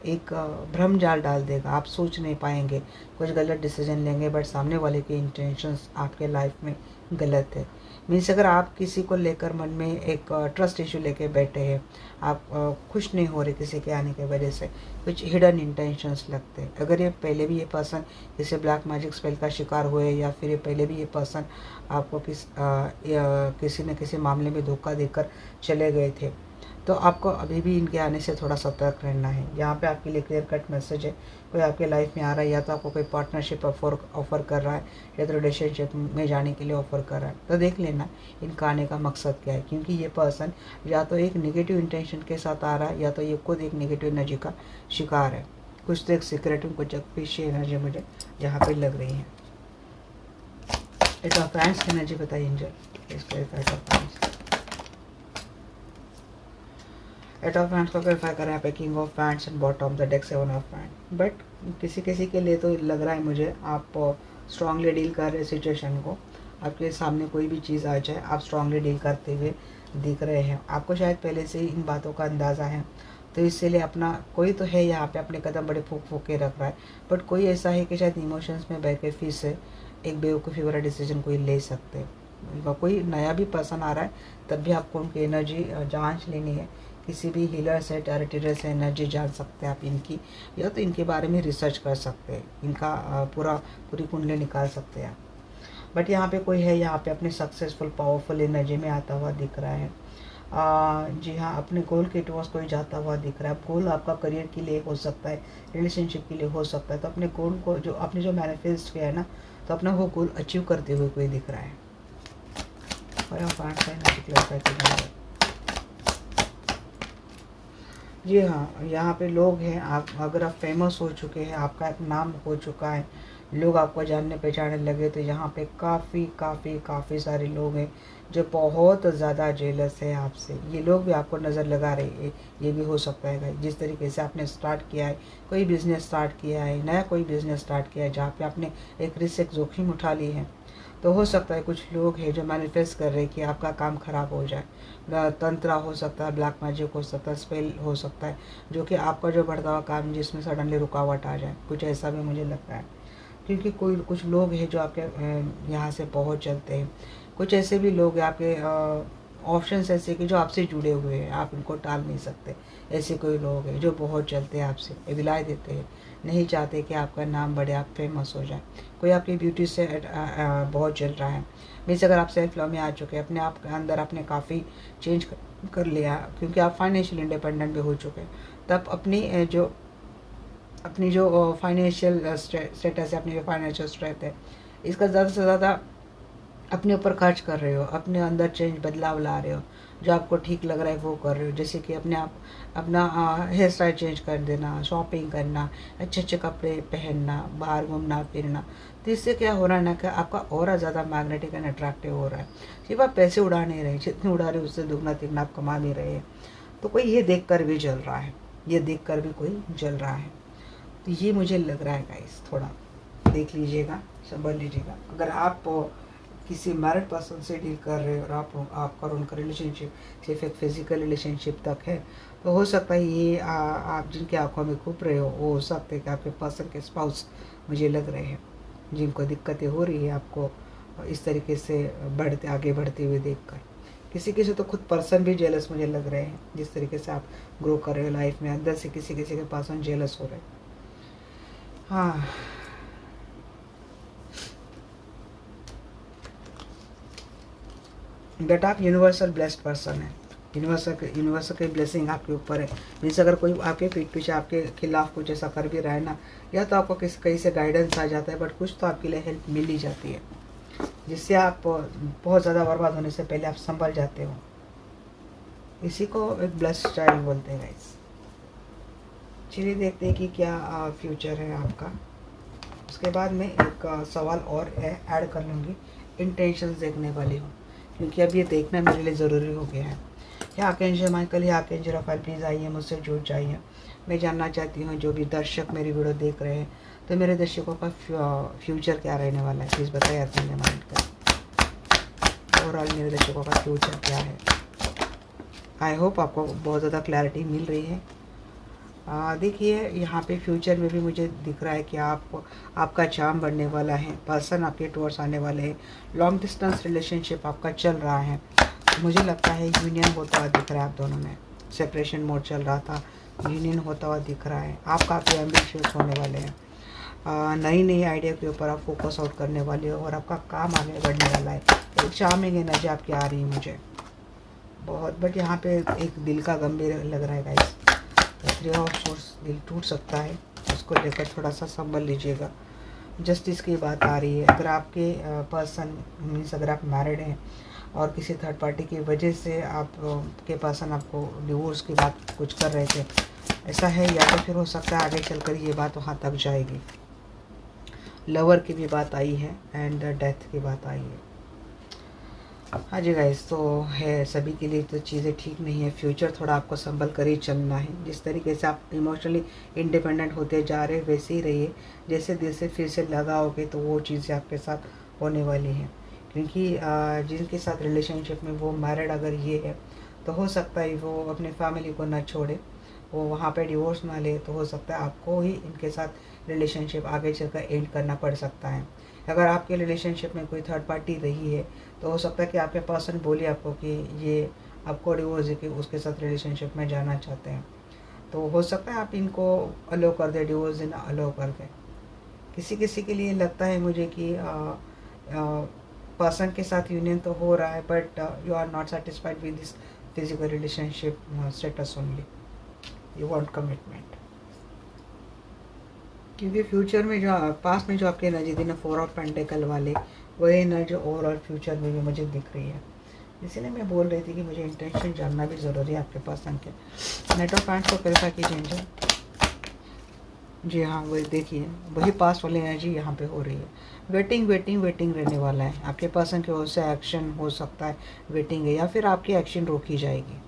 एक भ्रम जाल डाल देगा, आप सोच नहीं पाएंगे, कुछ गलत डिसीजन लेंगे, बट सामने वाले के इंटेंशंस आपके लाइफ में गलत है। मीन्स अगर आप किसी को लेकर मन में एक ट्रस्ट इशू लेके बैठे हैं, आप खुश नहीं हो रहे किसी के आने की वजह से, कुछ हिडन इंटेंशंस लगते हैं। अगर ये पहले भी ये पर्सन किसी ब्लैक मैजिक स्पेल का शिकार हुए, या फिर ये पहले भी ये पर्सन आपको किसी न किसी मामले में धोखा देकर चले गए थे, तो आपको अभी भी इनके आने से थोड़ा सतर्क रहना है। यहाँ पे आपके लिए क्लियर कट मैसेज है, कोई आपके लाइफ में आ रहा है, या तो आपको कोई पार्टनरशिप ऑफर कर रहा है, या तो रिलेशनशिप में जाने के लिए ऑफर कर रहा है। तो देख लेना इनका आने का मकसद क्या है, क्योंकि ये पर्सन या तो एक नेगेटिव इंटेंशन के साथ आ रहा है, या तो ये खुद एक नेगेटिव एनर्जी का शिकार है। कुछ तो एक सीक्रेट, कुछ पीछे एनर्जी मुझे यहाँ पे लग रही है। एट ऑफ वैंड्स की एनर्जी बताइए एंजल, इसका एट ऑफ हैंड्स को क्लैरिफाई करें यहाँ पे king of hands and bottom the deck 7 of hand. But किसी किसी के लिए तो लग रहा है मुझे आप स्ट्रांगली डील कर रहे सिचुएशन को। आपके सामने कोई भी चीज़ आ जाए आप स्ट्रांगली डील करते हुए दिख रहे हैं। आपको शायद पहले से ही इन बातों का अंदाज़ा है, तो इसीलिए अपना कोई तो है यहाँ पे अपने कदम बड़े फूक फूक के रख रहा है। बट कोई ऐसा है कि शायद इमोशंस में बेवकूफ़ी से एक बेवकूफ़ी वाला डिसीजन कोई ले सकते हैं। कोई नया भी पर्सन आ रहा है तब भी आपको उनकी एनर्जी जांच लेनी है। किसी भी हीलर से टैरोटिटर से एनर्जी जान सकते हैं आप इनकी, या तो इनके बारे में रिसर्च कर सकते हैं, इनका पूरी कुंडली निकाल सकते हैं। बट यहाँ पे कोई है यहाँ पे अपने सक्सेसफुल पावरफुल एनर्जी में आता हुआ दिख रहा है। जी हाँ, अपने गोल के टुवर्ड्स कोई जाता हुआ दिख रहा है। गोल आपका करियर के लिए हो सकता है, रिलेशनशिप के लिए हो सकता है। तो अपने गोल को जो आपने जो मैनिफेस्ट किया है ना, तो अपना वो गोल अचीव करते हुए कोई दिख रहा है। और जी हाँ, यहाँ पे लोग हैं। आप अगर आप फेमस हो चुके हैं, आपका एक नाम हो चुका है, लोग आपको जानने पहचानने लगे, तो यहाँ पे काफ़ी सारे लोग हैं जो बहुत ज़्यादा जेलस है आपसे। ये लोग भी आपको नज़र लगा रहे हैं। ये भी हो सकता है जिस तरीके से आपने स्टार्ट किया है, कोई बिज़नेस स्टार्ट किया है, नया कोई बिज़नेस स्टार्ट किया है जहाँ पे आपने एक रिस्क एक जोखिम उठा ली है, तो हो सकता है कुछ लोग हैं जो मैनिफेस्ट कर रहे हैं कि आपका काम खराब हो जाए। तंत्रा हो सकता है, ब्लैक मैजिक हो सकता है, स्पेल हो सकता है, जो कि आपका जो बढ़ता हुआ काम जिसमें सडनली रुकावट आ जाए, कुछ ऐसा भी मुझे लगता है। क्योंकि कुछ लोग हैं जो आपके यहाँ से पहुँच चलते हैं। कुछ ऐसे भी लोग हैं आपके ऑप्शंस ऐसे कि जो आपसे जुड़े हुए हैं, आप इनको टाल नहीं सकते। ऐसे कोई लोग हैं जो बहुत चलते हैं आपसे, विलाय देते हैं, नहीं चाहते कि आपका नाम बढ़े, आप फेमस हो जाए। कोई आपकी ब्यूटी से बहुत चल रहा है। मीन्स अगर आप सेल्फ लव में आ चुके हैं, अपने आप के अंदर आपने काफ़ी चेंज कर लिया, क्योंकि आप फाइनेंशियल इंडिपेंडेंट भी हो चुके हैं, तब अपनी जो फाइनेंशियल स्टेटस है, अपनी जो फाइनेंशियल स्ट्रेंथ है, इसका ज़्यादा से ज़्यादा अपने ऊपर खर्च कर रहे हो, अपने अंदर चेंज बदलाव ला रहे हो, जो आपको ठीक लग रहा है वो कर रहे हो। जैसे कि अपना हेयर स्टाइल चेंज कर देना, शॉपिंग करना, अच्छे अच्छे कपड़े पहनना, बाहर घूमना फिरना। तो इससे क्या हो रहा है ना कि आपका और ज़्यादा मैग्नेटिक एंड अट्रैक्टिव हो रहा है। सिर्फ आप पैसे उड़ा नहीं रहे, जितने उड़ा रहे हो उससे दुगना तिगना आप कमा भी रहे हैं। तो कोई ये देख कर भी जल रहा है, ये देख कर भी कोई जल रहा है। तो ये मुझे लग रहा है गाइस, थोड़ा देख लीजिएगा, संभल लीजिएगा। अगर आप किसी मैरिड पर्सन से डील कर रहे हो और आपका और उनका रिलेशनशिप सिर्फ एक फिजिकल रिलेशनशिप तक है, तो हो सकता है ये आप जिनकी आंखों में घुप रहे वो हो सकते हैं कि आपके पर्सन के स्पाउस मुझे लग रहे हैं, जिनको दिक्कतें हो रही है आपको इस तरीके से आगे बढ़ते हुए देखकर। किसी किसी तो खुद पर्सन भी जेलस मुझे लग रहे हैं, जिस तरीके से आप ग्रो कर रहे हो लाइफ में, अंदर से किसी किसी के पर्सन जेलस हो रहे हैं। हाँ, बट आप यूनिवर्सल ब्लेस्ड पर्सन है। यूनिवर्सल की ब्लेसिंग आपके ऊपर है। मीन्स अगर कोई आपके पीठ पीछे आपके खिलाफ कुछ ऐसा कर भी रहा है ना, या तो आपको कहीं से गाइडेंस आ जाता है, बट कुछ तो आपके लिए हेल्प मिल ही जाती है, जिससे आप बहुत ज़्यादा बर्बाद होने से पहले आप संभल जाते हो। इसी को एक ब्लेस्ड चाइल्ड बोलते हैं गाइस। चलिए देखते हैं कि क्या फ्यूचर है आपका। उसके बाद मैं एक सवाल और ऐड कर लूँगी, इंटेंशंस देखने वाली हूँ, क्योंकि अब ये देखना मेरे लिए ज़रूरी हो गया है। या आर्कएंजल माइकल या आर्कएंजल राफेल प्लीज़ आइए, मुझसे जुड़ जाइए। मैं जानना चाहती हूँ जो भी दर्शक मेरी वीडियो देख रहे हैं, तो मेरे दर्शकों का फ्यूचर क्या रहने वाला है, प्लीज़ बताइए अपने माइंड का। ओवरऑल मेरे दर्शकों का फ्यूचर क्या है। आई होप आपको बहुत ज़्यादा क्लैरिटी मिल रही है। देखिए यहाँ पे फ्यूचर में भी मुझे दिख रहा है कि आपका चार्म बढ़ने वाला है, पर्सन आपके टुवर्ड्स आने वाले हैं, लॉन्ग डिस्टेंस रिलेशनशिप आपका चल रहा है। मुझे लगता है यूनियन होता हुआ दिख रहा है आप दोनों में। सेपरेशन मोड चल रहा था, यूनियन होता हुआ दिख रहा है। आप काफ़ी एम्बिशियस होने वाले हैं, नई आइडिया के ऊपर आप फोकस आउट करने वाले हो, और आपका काम आगे बढ़ने वाला है। एक चार्मिंग एनर्जी आपकी आ रही है मुझे बहुत। बट यहाँ पे एक दिल का गंभीर लग रहा है गाइस। थ्री ऑफ सोर्स, दिल टूट सकता है, उसको लेकर थोड़ा सा संभल लीजिएगा। जस्टिस की बात आ रही है। अगर आपके पर्सन मीन्स अगर आप मैरिड हैं और किसी थर्ड पार्टी की वजह से आप के पर्सन आपको डिवोर्स की बात कुछ कर रहे थे, ऐसा है, या तो फिर हो सकता है आगे चलकर ये बात वहाँ तक जाएगी। लवर की भी बात आई है एंड डेथ की बात आई है। हाँ जी गाइस, तो है सभी के लिए तो चीज़ें ठीक नहीं है। फ्यूचर थोड़ा आपको संभल कर ही चलना है। जिस तरीके से आप इमोशनली इंडिपेंडेंट होते जा रहे हैं वैसे ही रहिए। जैसे जैसे फिर से लगाओगे तो वो चीज़ें आपके साथ होने वाली हैं। क्योंकि जिनके साथ रिलेशनशिप में वो मैरिड अगर ये है, तो हो सकता है वो अपने फैमिली को ना छोड़े, वो वहाँ पे डिवोर्स ना ले, तो हो सकता है आपको ही इनके साथ रिलेशनशिप आगे चलकर एंड करना पड़ सकता है। अगर आपके रिलेशनशिप में कोई थर्ड पार्टी रही है, तो हो सकता है कि आपके पर्सन बोले आपको कि ये आपको डिवोर्स है कि उसके साथ रिलेशनशिप में जाना चाहते हैं, तो हो सकता है आप इनको अलो कर दें, डिवोर्स देना अलो कर दें। किसी किसी के लिए लगता है मुझे कि पर्सन के साथ यूनियन तो हो रहा है, but you are not satisfied with this physical relationship status only, you want commitment. क्योंकि फ्यूचर में जो पास्ट में जो आपके एनर्जी थी ना, 4 ऑफ पेंटिकल वाले, वही एनर्जी ओवरऑल फ्यूचर में भी मुझे दिख रही है। इसीलिए मैं बोल रही थी कि मुझे इंटेंशन जानना भी ज़रूरी है आपके पास के। नेट ऑफ पैंट्स को क्लैरिफाई कीजिए एंजल। जी हाँ, वही देखिए, वही पास वाली एनर्जी यहाँ पे हो रही है। वेटिंग वेटिंग वेटिंग रहने वाला है आपके पर्सन की ओर से। एक्शन हो सकता है वेटिंग है, या फिर आपकी एक्शन रोकी जाएगी,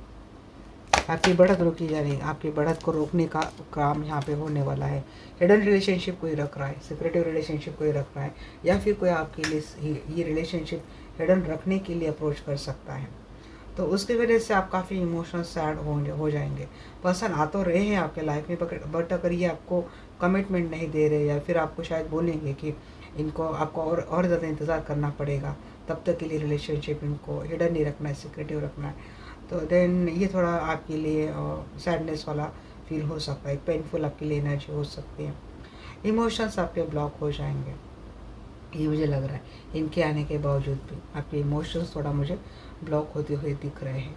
आपकी बढ़त रोकी जा रही है। आपकी बढ़त को रोकने का काम यहाँ पे होने वाला है। हिडन रिलेशनशिप कोई रख रहा है, सिक्रेटिव रिलेशनशिप कोई रख रहा है, या फिर कोई आपके लिए ये रिलेशनशिप हिडन रखने के लिए अप्रोच कर सकता है। तो उसकी वजह से आप काफ़ी इमोशनल सैड हो जाएंगे। पर्सन आ तो रहे हैं आपके लाइफ में, बट अगर ये आपको कमिटमेंट नहीं दे रहे, या फिर आपको शायद बोलेंगे कि इनको आपको और ज़्यादा इंतज़ार करना पड़ेगा, तब तक के लिए रिलेशनशिप इनको हिडन नहीं रखना है, सिक्रेटिव रखना है, तो देन ये थोड़ा आपके लिए सैडनेस वाला फील हो सकता है, पेनफुल आपके लिए एनर्जी हो सकती है। इमोशंस आपके ब्लॉक हो जाएंगे, ये मुझे लग रहा है। इनके आने के बावजूद भी आपके इमोशंस थोड़ा मुझे ब्लॉक होते हुए दिख रहे हैं,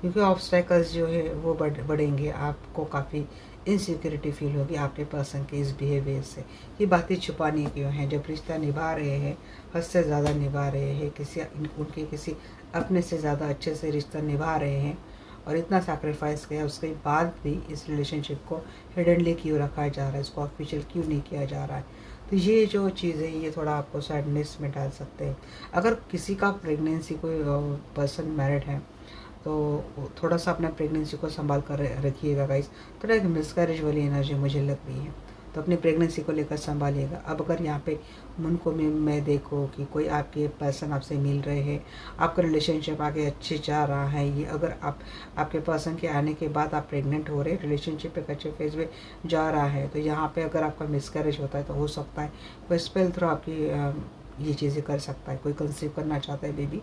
क्योंकि ऑब्स्टेकल्स जो है वो बढ़ेंगे। आपको काफ़ी इनसिक्योरिटी फील होगी आपके पर्सन के इस बिहेवियर से। ये बातें छुपानी क्यों हैं? जब रिश्ता निभा रहे हैं, हद से ज़्यादा निभा रहे हैं, उनके किसी अपने से ज़्यादा अच्छे से रिश्ता निभा रहे हैं, और इतना सैक्रिफाइस किया, उसके बाद भी इस रिलेशनशिप को हिडनली क्यों रखा जा रहा है, इसको ऑफिशियल क्यों नहीं किया जा रहा है? तो ये जो चीज़ें ये थोड़ा आपको सैडनेस में डाल सकते हैं। अगर किसी का प्रेगनेंसी कोई पर्सन मैरिड है, तो थोड़ा सा अपना प्रेगनेंसी को संभाल कर रखिएगा गाइस। थोड़ा एक मिसकैरेज वाली एनर्जी मुझे लग रही है, तो अपनी प्रेगनेंसी को लेकर संभालिएगा। अब अगर यहाँ पे मन को मैं देखो कि कोई आपके पर्सन आपसे मिल रहे हैं, आपका रिलेशनशिप आगे अच्छे जा रहा है, ये अगर आपके पर्सन के आने के बाद आप प्रेग्नेंट हो रहे, रिलेशनशिप एक अच्छे फेज में जा रहा है, तो यहाँ पे अगर आपका मिसकैरेज होता है, तो हो सकता है कोई स्पेल थ्रू आपकी ये चीज़ें कर सकता है। कोई कंसीव करना चाहता है बेबी,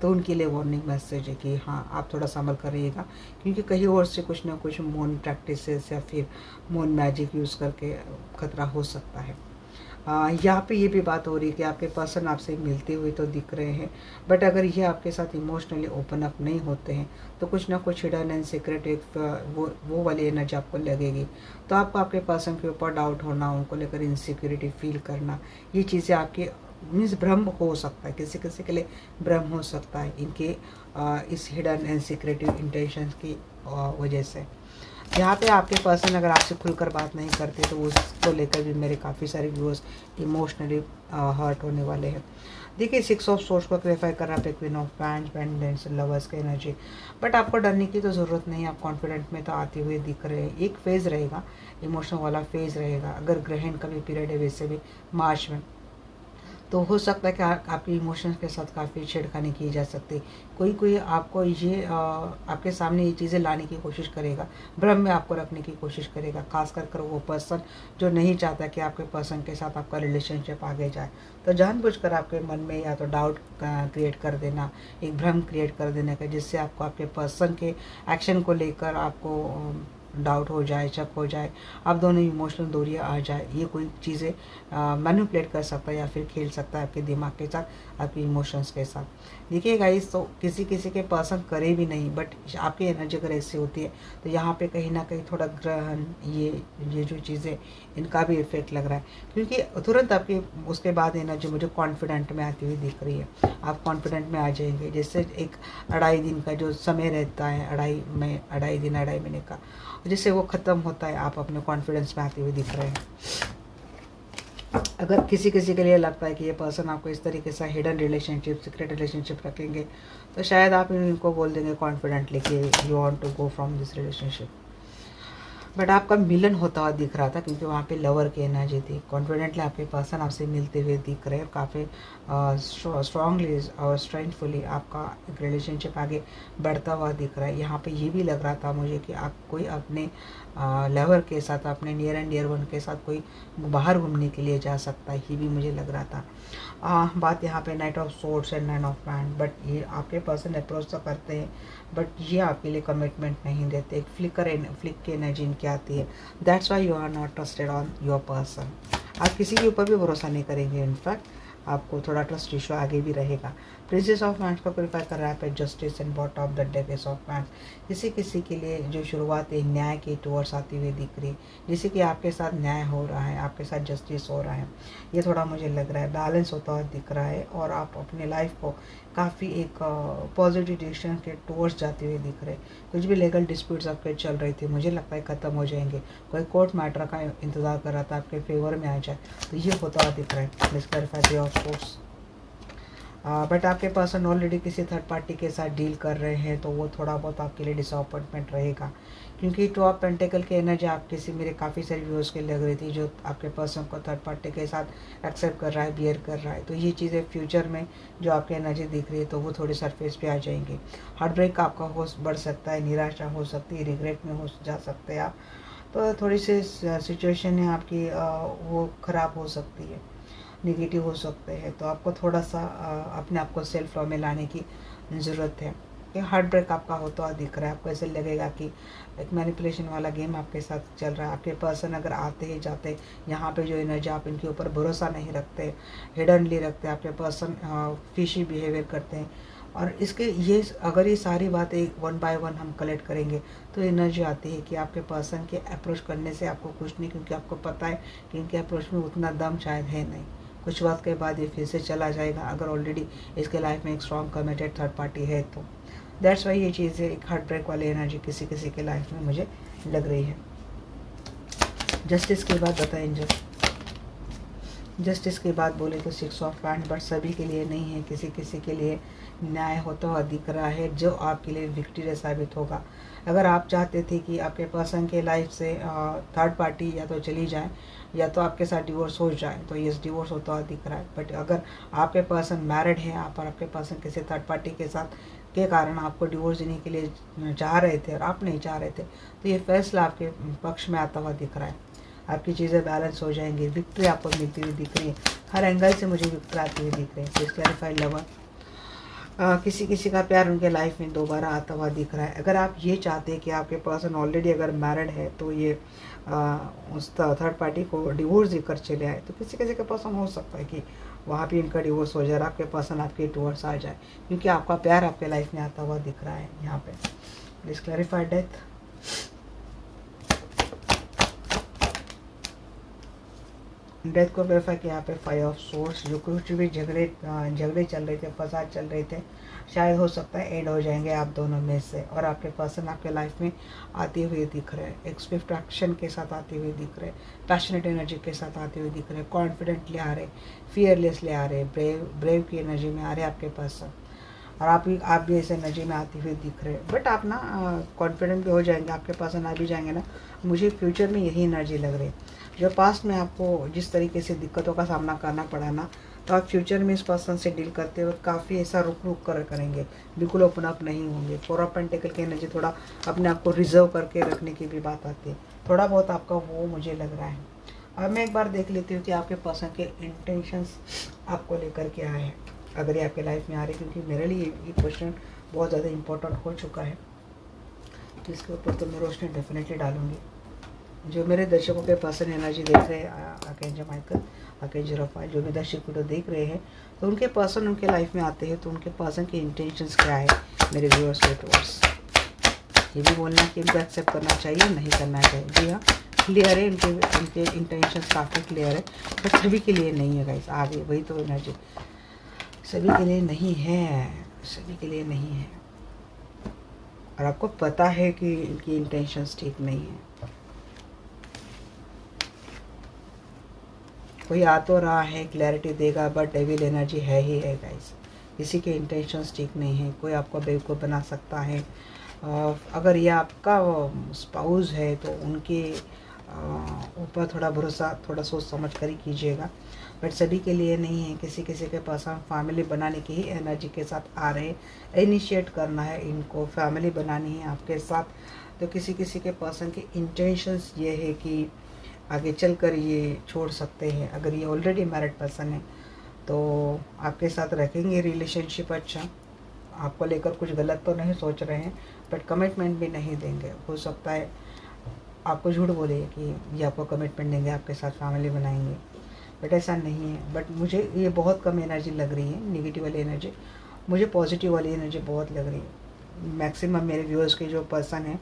तो उनके लिए वार्निंग मैसेज है कि हाँ, आप थोड़ा संभल कर रहिएगा, क्योंकि कहीं और से कुछ ना कुछ मून प्रैक्टिसेस या फिर मून मैजिक यूज़ करके खतरा हो सकता है। यहाँ पे ये भी बात हो रही है कि आपके पर्सन आपसे मिलते हुए तो दिख रहे हैं, बट अगर ये आपके साथ इमोशनली ओपन अप नहीं होते हैं, तो कुछ ना कुछ हिडन एंड सीक्रेट एक वो वाली एनर्जी आपको लगेगी। तो आपको आपके पर्सन के ऊपर डाउट होना, उनको लेकर इनसिक्योरिटी फील करना, ये चीज़ें आपके मीन्स भ्रम हो सकता है, किसी किसी के लिए भ्रम हो सकता है इनके इस हिडन एंड सीक्रेटिव इंटेंशंस की वजह से। यहाँ पे आपके पर्सन अगर आपसे खुलकर बात नहीं करते, तो उसको लेकर भी मेरे काफ़ी सारे व्यूअर्स इमोशनली हर्ट होने वाले हैं। देखिए, 6 ऑफ सोर्स को क्लेरिफाई कर रहा है queen of pants, pendants, lovers का एनर्जी। बट आपको डरने की तो ज़रूरत नहीं है, आप कॉन्फिडेंट में तो आते हुए दिख रहे हैं। एक फेज़ रहेगा, इमोशनल वाला फेज़ रहेगा। अगर ग्रहण का भी पीरियड है वैसे भी मार्च में, तो हो सकता है कि आपके इमोशंस के साथ काफ़ी छेड़खानी की जा सकती है। कोई आपको ये आपके सामने ये चीज़ें लाने की कोशिश करेगा, भ्रम में आपको रखने की कोशिश करेगा, खास कर वो पर्सन जो नहीं चाहता कि आपके पर्सन के साथ आपका रिलेशनशिप आगे जाए। तो जानबूझकर आपके मन में या तो डाउट क्रिएट कर देना, एक भ्रम क्रिएट कर देने का, जिससे आपको आपके पर्सन के एक्शन को लेकर आपको डाउट हो जाए, शक हो जाए, आप दोनों इमोशनल दूरियां आ जाए। ये कोई चीज़ें मैनिपुलेट कर सकता है या फिर खेल सकता है आपके दिमाग के साथ, आपके इमोशंस के साथ। देखिए गाइस, तो किसी किसी के पर्सन करे भी नहीं, बट आपकी एनर्जी अगर ऐसी होती है, तो यहाँ पे कहीं ना कहीं थोड़ा ग्रहण, ये जो चीज़ें, इनका भी इफेक्ट लग रहा है। क्योंकि तुरंत आपके उसके बाद एनर्जी मुझे कॉन्फिडेंट में आती हुई दिख रही है। आप कॉन्फिडेंट में आ जाएंगे, जैसे एक 2.5 दिन का जो समय रहता है, 2.5 महीने का, जिससे वो ख़त्म होता है, आप अपने कॉन्फिडेंस में आते हुए दिख रहे हैं। अगर किसी किसी के लिए लगता है कि ये पर्सन आपको इस तरीके से हिडन रिलेशनशिप, सीक्रेट रिलेशनशिप रखेंगे, तो शायद आप इनको बोल देंगे कॉन्फिडेंटली कि you want to go from this relationship. But आपका मिलन होता हुआ दिख रहा था, क्योंकि वहाँ पे लवर की एनर्जी थी। कॉन्फिडेंटली आपके पर्सन आपसे मिलते हुए दिख रहे हैं, काफ़ी स्ट्रांगली और स्ट्रेंथफुली आपका एक रिलेशनशिप आगे बढ़ता हुआ दिख रहा है। यहाँ पे ये भी लग रहा था मुझे कि आप कोई अपने लवर के साथ, अपने नियर एंड डियर वन के साथ कोई बाहर घूमने के लिए जा सकता है, ये भी मुझे लग रहा था। बात यहाँ पे night of swords and nine of wand, but ये आपके पर्सन अप्रोच तो करते हैं, बट ये आपके लिए कमिटमेंट नहीं देते। एक फ्लिक की एनर्जी इनकी आती है। That's why you are not trusted on your person. आप किसी के ऊपर भी भरोसा नहीं करेंगे। इनफैक्ट आपको थोड़ा ट्रस्ट इशू आगे भी रहेगा। प्रिंसेस ऑफ वैंड्स को क्वालिफाई कर रहा है justice and bottom of the deck of wands. किसी किसी के लिए जो शुरुआत है न्याय की टूवर्ड्स आती हुई दिख रही है, जैसे कि आपके साथ न्याय हो रहा है, आपके साथ जस्टिस हो रहा है, ये थोड़ा मुझे लग रहा है बैलेंस होता हुआ दिख रहा है। और आप अपने लाइफ को काफ़ी एक पॉजिटिव डिसीजन के टूवर्ड्स जाते हुए दिख रहे हैं। कुछ भी लीगल डिस्प्यूट्स आपके चल रहे थे, मुझे लगता है ख़त्म हो जाएंगे। कोई कोर्ट मैटर का इंतज़ार कर रहा था आपके फेवर में आ जाए, तो ये होता हुआ दिख रहा है। Please clarify of course. But आपके पर्सन ऑलरेडी किसी थर्ड पार्टी के साथ डील कर रहे हैं, तो वो थोड़ा बहुत आपके लिए डिसअपॉइंटमेंट रहेगा, क्योंकि टू ऑफ पेंटिकल की एनर्जी आपके से मेरे काफ़ी सारी व्यूज़ के लग रही थी, जो आपके पर्सन को थर्ड पार्टी के साथ एक्सेप्ट कर रहा है, बियर कर रहा है। तो ये चीज़ें फ्यूचर में जो आपकी एनर्जी दिख रही है, तो वो थोड़ी सरफेस पे आ जाएंगी। हार्ट ब्रेक आपका हो बढ़ सकता है, निराशा हो सकती है, रिग्रेट में हो जा सकते हैं आप। तो थोड़ी सी सिचुएशन है आपकी वो ख़राब हो सकती है, निगेटिव हो सकते हैं। तो आपको थोड़ा सा अपने आप को सेल्फ लॉ में लाने की ज़रूरत है। कि हार्ट ब्रेक आपका होता हुआ दिख रहा है। आपको ऐसे लगेगा कि एक मैनिपुलेशन वाला गेम आपके साथ चल रहा है। आपके पर्सन अगर आते ही जाते, यहाँ पे जो एनर्जी, आप इनके ऊपर भरोसा नहीं रखते, हिडनली रखते, आपके पर्सन फिशी बिहेवियर करते हैं। और इसके ये अगर ये सारी बातें वन बाय वन हम कलेक्ट करेंगे, तो एनर्जी आती है कि आपके पर्सन के अप्रोच करने से आपको कुछ नहीं, क्योंकि आपको पता है कि इनके अप्रोच में उतना दम शायद है नहीं। कुछ वक्त के बाद ये फिर से चला जाएगा, अगर ऑलरेडी इसके लाइफ में एक स्ट्रॉन्ग कमिटेड थर्ड पार्टी है तो। दैट्स वाई ये चीज़ें एक हार्ट ब्रेक वाली एनर्जी किसी किसी के लाइफ में मुझे लग रही है। जस्टिस की बात बताएं एंजल। जस्टिस की बात बोले तो 6 ऑफ वैंड, बट सभी के लिए नहीं है, किसी किसी के लिए न्याय होता हुआ दिख रहा है, जो आपके लिए विक्ट्री साबित होगा। अगर आप चाहते थे कि आपके पर्सन के लाइफ से थर्ड पार्टी या तो चली जाए या तो आपके साथ डिवोर्स हो जाए, तो ये डिवोर्स होता हुआ दिख रहा है। बट अगर आपके पर्सन मैरिड है, आप और आपके पर्सन किसी थर्ड पार्टी के साथ के कारण आपको डिवोर्स देने के लिए चाह रहे थे और आप नहीं चाह रहे थे, तो ये फैसला आपके पक्ष में आता हुआ दिख रहा है। आपकी चीज़ें बैलेंस हो जाएंगी, विक्ट्री आपको मिलती हुई दिख रही है। हर एंगल से मुझे विक्ट्री आती हुई दिख रही है। Please clarify lover. किसी किसी का प्यार उनके लाइफ में दोबारा आता हुआ दिख रहा है। अगर आप ये चाहते हैं कि आपके पर्सन ऑलरेडी अगर मैरिड है, तो ये उस थर्ड पार्टी को डिवोर्स देकर चले आए, तो किसी किसी का पर्सन हो सकता है कि वहाँ भी इनका डिवोर्स हो जाए, आपके पर्सन आपके टूवर्ड्स आ जाए, क्योंकि आपका प्यार आपके लाइफ में आता हुआ दिख रहा है यहाँ पे। Please clarify death. डेथ को वेरीफाई किया यहाँ पे 5 ऑफ सोर्स। जो कुछ भी झगड़े चल रहे थे, फसाद चल रहे थे, शायद हो सकता है एंड हो जाएंगे आप दोनों में से, और आपके पर्सन आपके लाइफ में आते हुए दिख रहे हैं, एक स्विफ्ट एक्शन के साथ आते हुए दिख रहे हैं, पैशनेट एनर्जी के साथ आते हुए दिख रहे हैं, कॉन्फिडेंटली आ रहे, फियरलेसली आ रहे, ब्रेव की एनर्जी में आ रहे आपके पर्सन, और आप भी इस एनर्जी में आते हुए दिख रहे हैं। बट आप ना कॉन्फिडेंट भी हो जाएंगे, आपके पर्सन आ भी जाएंगे ना। मुझे फ्यूचर में यही एनर्जी लग रही है। जो पास्ट में आपको जिस तरीके से दिक्कतों का सामना करना पड़ा ना, तो आप फ्यूचर में इस पर्सन से डील करते वक्त काफ़ी ऐसा रुक कर करेंगे, बिल्कुल ओपन अप नहीं होंगे। 4 ऑफ पेंटिकल की एनर्जी थोड़ा अपने आप को रिजर्व करके रखने की भी बात आती है, थोड़ा बहुत आपका वो मुझे लग रहा है। अब मैं एक बार देख लेती हूँ कि आपके पर्सन के इंटेंशंस आपको लेकर के आए हैं, अगर ये आपके लाइफ में आ रहे, क्योंकि मेरे लिए ये क्वेश्चन बहुत ज़्यादा इंपॉर्टेंट हो चुका है, तो इसके ऊपर तो मैं रोशनी डेफिनेटली डालूंगी। जो मेरे दर्शकों के पर्सन एनर्जी देख रहे हैं, आर्कएंजल माइकल, आर्कएंजल रफाएल, जो भी दर्शक वीडियो देख रहे हैं, तो उनके पर्सन उनके लाइफ में आते हैं, तो उनके पर्सन के इंटेंशंस क्या है मेरे व्यूअर्स के टुवर्ड्स। ये भी बोलना कि इनको एक्सेप्ट करना चाहिए, नहीं करना चाहिए। जी हाँ, क्लियर है, इनके इंटेंशंस काफ़ी क्लियर है, बट सभी के लिए नहीं है गाइस। आगे वही तो एनर्जी सभी के लिए नहीं है, सभी के लिए नहीं है, और आपको पता है कि इनकी इंटेंशंस ठीक नहीं है। कोई आ तो रहा है, क्लैरिटी देगा, बट डेविल एनर्जी है ही है गाइस। किसी के इंटेंशंस ठीक नहीं है, कोई आपको बेवकूफ़ बना सकता है। अगर ये आपका स्पाउस है तो उनके ऊपर थोड़ा भरोसा, थोड़ा सोच समझ कर ही कीजिएगा, बट सभी के लिए नहीं है। किसी किसी के पास हम फैमिली बनाने की ही एनर्जी के साथ आ रहे हैं, इनिशिएट करना है इनको, फैमिली बनानी है आपके साथ। तो किसी किसी के पर्सन के इंटेंशंस ये है कि आगे चलकर ये छोड़ सकते हैं। अगर ये ऑलरेडी मैरिड पर्सन है तो आपके साथ रखेंगे रिलेशनशिप अच्छा, आपको लेकर कुछ गलत तो नहीं सोच रहे हैं, बट कमिटमेंट भी नहीं देंगे। हो सकता है आपको झूठ बोले कि ये आपको कमिटमेंट देंगे, आपके साथ फैमिली बनाएंगे, बट ऐसा नहीं है। बट मुझे ये बहुत कम एनर्जी लग रही है, निगेटिव वाली एनर्जी। मुझे पॉजिटिव वाली एनर्जी बहुत लग रही है। मैक्सिमम मेरे व्यूअर्स के जो पर्सन हैं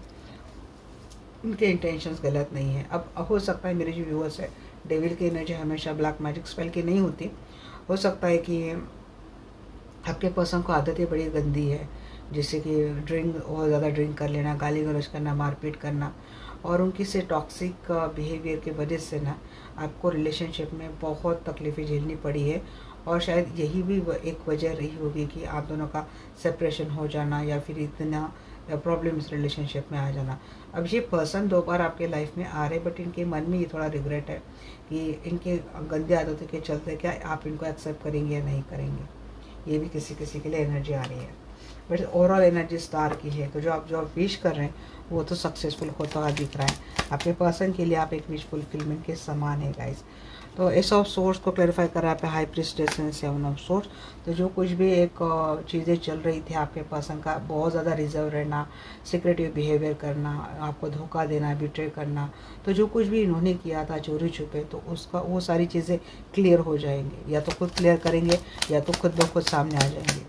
उनके इंटेंशंस गलत नहीं है। अब हो सकता है मेरे जो व्यूअर्स है, डेविल की एनर्जी हमेशा ब्लैक मैजिक स्पेल की नहीं होती। हो सकता है कि आपके पर्सन को आदतें बड़ी गंदी है, जैसे कि ड्रिंक, बहुत ज़्यादा ड्रिंक कर लेना, गाली गलौज करना, मारपीट करना, और उनकी से टॉक्सिक बिहेवियर की वजह से ना आपको रिलेशनशिप में बहुत तकलीफ़ें झेलनी पड़ी है। और शायद यही भी एक वजह रही होगी कि आप दोनों का सेपरेशन हो जाना, या फिर इतना प्रॉब्लम इस रिलेशनशिप में आ जाना। अब ये पर्सन 2 बार आपके लाइफ में आ रहे, बट इनके मन में ये थोड़ा रिग्रेट है कि इनके गंदे आदतों के चलते क्या आप इनको एक्सेप्ट करेंगे या नहीं करेंगे। ये भी किसी किसी के लिए एनर्जी आ रही है, बट ओवरऑल एनर्जी स्टार की है। तो जो आप विश कर रहे हैं वो तो सक्सेसफुल होता हुआ दिख रहा है। आपके पर्सन के लिए आप एक विश फुलफिलमेंट के समान है गाइस। तो एस ऑफ सोर्स को क्लैरिफाई कर रहा है high priestess and 7 of source. तो जो कुछ भी एक चीज़ें चल रही थी आपके पर्सन का, बहुत ज़्यादा रिजर्व रहना, सिक्रेटिव बिहेवियर करना, आपको धोखा देना, बिट्रे करना, तो जो कुछ भी इन्होंने किया था चोरी छुपे, तो उसका वो सारी चीज़ें क्लियर हो जाएंगे। या तो खुद क्लियर करेंगे या तो खुद ब खुद सामने आ जाएंगे।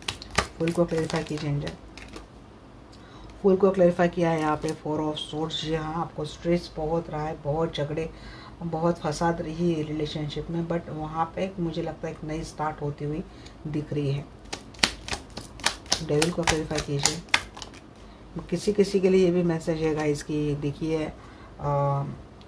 फुल को क्लैरिफाई कीजिए एंजल। फुल को क्लैरिफाई किया है यहाँ पे 4 ऑफ सोर्स। जी हाँ, आपको स्ट्रेस बहुत रहा है, बहुत झगड़े, बहुत फसाद रही है रिलेशनशिप में, बट वहाँ पे मुझे लगता है एक नई स्टार्ट होती हुई दिख रही है। डेविल को क्लैरिफाई कीजिए। किसी किसी के लिए ये भी मैसेज है गाइस कि देखिए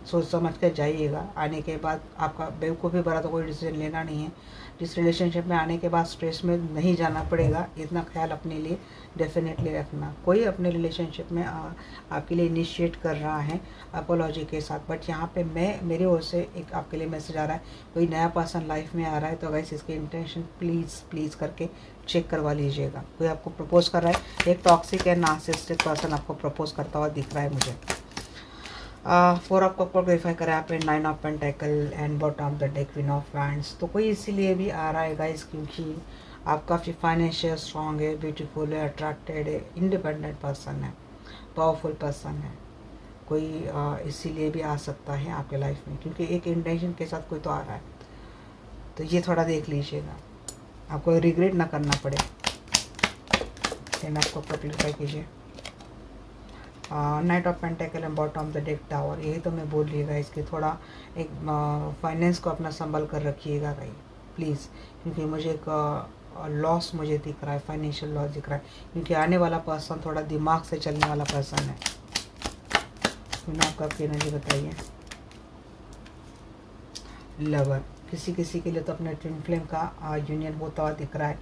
सोच समझ कर जाइएगा। आने के बाद आपका बेवकूफ़ी भरा तो कोई डिसीजन लेना नहीं है। जिस रिलेशनशिप में आने के बाद स्ट्रेस में नहीं जाना पड़ेगा, इतना ख्याल अपने लिए डेफिनेटली रखना। कोई अपने रिलेशनशिप में आपके लिए इनिशिएट कर रहा है अपोलॉजी के साथ, बट यहाँ पे मेरे ओर से एक आपके लिए मैसेज आ रहा है, कोई नया पर्सन लाइफ में आ रहा है, तो गाइस इसके इंटेंशन प्लीज़ करके चेक करवा लीजिएगा। कोई आपको प्रपोज कर रहा है, एक टॉक्सिक एंड नार्सिसिस्टिक पर्सन आपको प्रपोज करता हुआ दिख रहा है मुझे। 4 ऑफ कप को क्लैरिफाई करा है आपने 9 of pentacle and bottom of the deck queen of wands. तो कोई इसीलिए भी आ रहा है गाइस क्योंकि आप काफ़ी फाइनेंशियल स्ट्रॉन्ग है, ब्यूटीफुल है, अट्रैक्टेड है, इंडिपेंडेंट पर्सन है, पावरफुल पर्सन है। कोई इसीलिए भी आ सकता है आपके लाइफ में क्योंकि एक इंटेंशन के साथ कोई तो आ रहा है। तो ये थोड़ा देख लीजिएगा, आपको रिग्रेट ना करना पड़े। 10 ऑफ कप को क्लैरिफाई कीजिए। Night of pentacle and bottom of the deck tower. यही तो मैं बोल रही है इसके, थोड़ा एक फाइनेंस को अपना संभल कर रखिएगा भाई प्लीज़, क्योंकि मुझे एक लॉस मुझे दिख रहा है, फाइनेंशियल लॉस दिख रहा है, क्योंकि आने वाला पर्सन थोड़ा दिमाग से चलने वाला पर्सन है। आपका एनर्जी बताइए। लवर, किसी किसी के लिए तो अपने ट्विन फ्लेम का यूनियन होता हुआ दिख रहा है।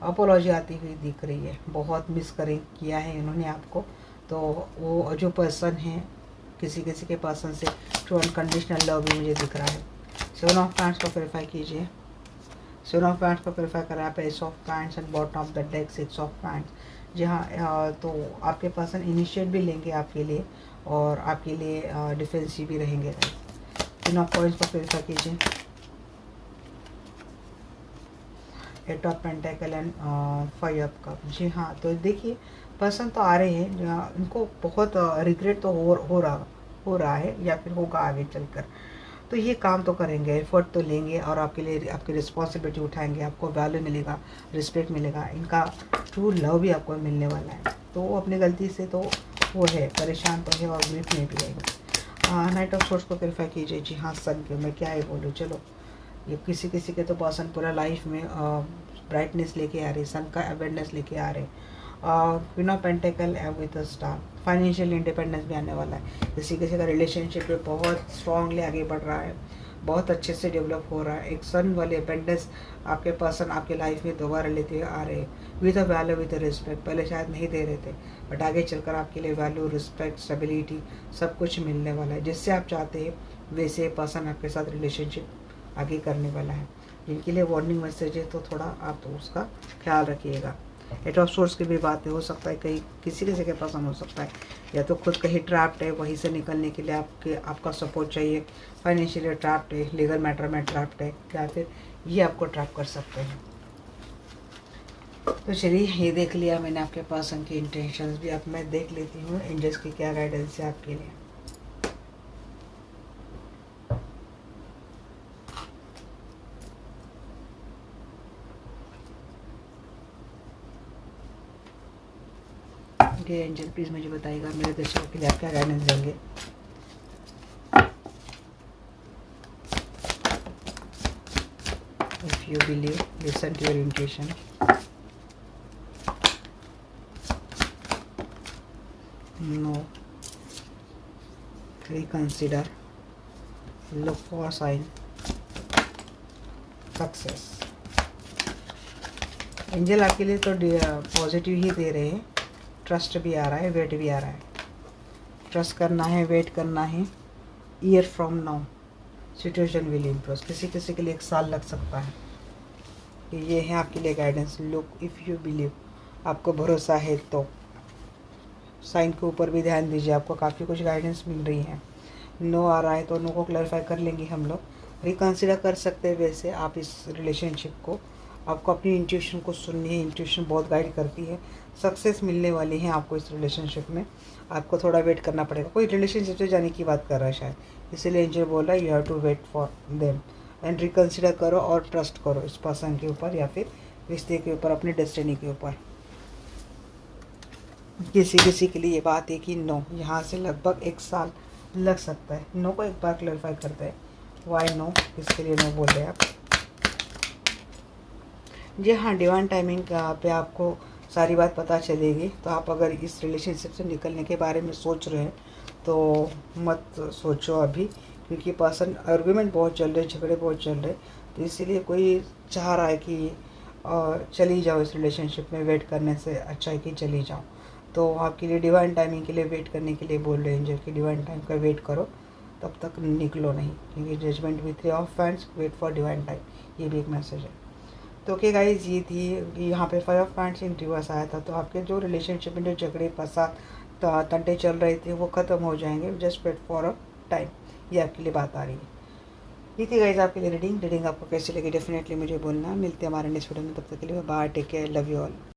अपोलॉजी आती हुई दिख रही है, बहुत मिस किया है इन्होंने आपको। तो वो जो पर्सन है, किसी किसी के पर्सन से ट्रू अनकंडीशनल लव भी मुझे दिख रहा है। 7 ऑफ पैंट्स को क्लैरिफाई कीजिए। 7 ऑफ पैंट्स को क्लैरिफाई कर रहा है ace of pants and bottom of the deck 6 of pants. जी हाँ, तो आपके पर्सन इनिशिएट भी लेंगे आपके लिए और आपके लिए डिफेंसिव भी रहेंगे। 3 ऑफ कॉइंस को क्लैरिफाई कीजिए। 8 of pentacle and 5 of cup. जी हाँ, तो देखिए पर्सन तो आ रहे हैं जहाँ इनको बहुत रिग्रेट तो हो रहा है या फिर होगा आगे चलकर। तो ये काम तो करेंगे, एफर्ट तो लेंगे और आपके लिए आपकी रिस्पॉन्सिबिलिटी उठाएंगे, आपको वैल्यू मिलेगा, रिस्पेक्ट मिलेगा, इनका ट्रू लव भी आपको मिलने वाला है। तो वो अपनी गलती से तो वो है, परेशान तो है और ग्रिफ में भी है। नाइट ऑफ सोर्स को क्लैरिफाई कीजिए। जी हाँ, सन के मैं क्या ही बोलूँ, चलो ये किसी किसी के तो पर्सन पूरा लाइफ में ब्राइटनेस लेके आ रही, सन का अवेयरनेस लेके आ रहे। Queen of pentacle with star, financial independence भी आने वाला है। किसी किसी का रिलेशनशिप में बहुत स्ट्रांगली आगे बढ़ रहा है, बहुत अच्छे से डेवलप हो रहा है। एक सन वाले अपेंडेंस आपके पर्सन आपके लाइफ में दोबारा लेते हुए आ रहे हैं with a value with a respect. पहले शायद नहीं दे रहे थे, बट आगे चलकर आपके लिए वैल्यू, रिस्पेक्ट, स्टेबिलिटी सब कुछ मिलने वाला है। जिससे आप चाहते हैं वैसे पर्सन आपके साथ रिलेशनशिप आगे करने वाला है। जिनके लिए वार्निंग मैसेज है तो थोड़ा आप तो उसका ख्याल रखिएगा। एट ऑफ सोर्स की भी बातें हो सकता है, कहीं किसी किसी के पसंद हो सकता है, या तो खुद कहीं ट्रैप्ड है, वहीं से निकलने के लिए आपका सपोर्ट चाहिए। फाइनेंशियली ट्रैप्ड है, लीगल मैटर में ट्रैप्ड है, या फिर ये आपको ट्रैप कर सकते हैं। तो चलिए, ये देख लिया मैंने आपके पर्सन की इंटेंशंस भी। अब मैं देख लेती हूँ एंजल्स की क्या गाइडेंस है आपके लिए। ओके एंजल, प्लीज़ मुझे बताइएगा मेरे दर्शकों के लिए आप क्या गाइडेंस देंगे। If you believe, listen to your intuition. No, reconsider, look for sign, success. Angel आपके लिए तो पॉजिटिव ही दे रहे हैं। ट्रस्ट भी आ रहा है, वेट भी आ रहा है। ट्रस्ट करना है, वेट करना है। Year from now situation will improve. किसी किसी के लिए 1 साल लग सकता है। ये है आपके लिए guidance. Look, if you believe, आपको भरोसा है तो साइन के ऊपर भी ध्यान दीजिए। आपको काफ़ी कुछ गाइडेंस मिल रही है। नो आ रहा है तो नो को क्लैरिफाई कर लेंगे हम लोग। रिकंसिडर कर सकते हैं वैसे आप इस रिलेशनशिप को। आपको अपनी इंट्यूशन को सुननी है, इंट्यूशन बहुत गाइड करती है। सक्सेस मिलने वाली है आपको इस रिलेशनशिप में। आपको थोड़ा वेट करना पड़ेगा। कोई रिलेशनशिप से जाने की बात कर रहा है शायद, इसीलिए एंजल बोल रहा है you have to wait for them and reconsider करो और ट्रस्ट करो इस पर्सन के ऊपर, या फिर रिश्ते के ऊपर, अपनी डेस्टिनी के ऊपर। किसी किसी के लिए ये बात है कि नो, यहाँ से लगभग 1 साल लग सकता है। नो को एक बार क्लैरिफाई करते हैं, वाई नो, किसके लिए नो बोल रहे हैं आप। जी हाँ, डिवाइन टाइमिंग पे आपको सारी बात पता चलेगी। तो आप अगर इस रिलेशनशिप से निकलने के बारे में सोच रहे हैं तो मत सोचो अभी, क्योंकि पर्सन आर्गुमेंट बहुत चल रहे, झगड़े बहुत चल रहे। तो इसीलिए कोई चाह रहा है कि चली जाओ इस रिलेशनशिप में, वेट करने से अच्छा है कि चली जाओ। तो आपके लिए डिवाइन टाइमिंग के लिए वेट करने के लिए बोल रहे हैं एंजल की। डिवाइन टाइम का वेट करो, तब तक निकलो नहीं, क्योंकि जजमेंट विथ 3 ऑफ फैंड्स, वेट फॉर डिवाइन टाइम, ये भी एक मैसेज है। तो ओके गाइज, ये थी यहाँ पे 5 ऑफ फैंड्स इन रिवर्स आया था। तो आपके जो रिलेशनशिप में जो झगड़े फसाद तंटे चल रहे थे वो ख़त्म हो जाएंगे। Just wait for a time, ये आपके लिए बात आ रही है। ये थी गाइज आपके लिए रीडिंग। आपको कैसी लगी डेफिनेटली मुझे बोलना। मिलते हैं हमारे नेक्स्ट वीडियो में, तब तक के लिए bye, take care, love you all.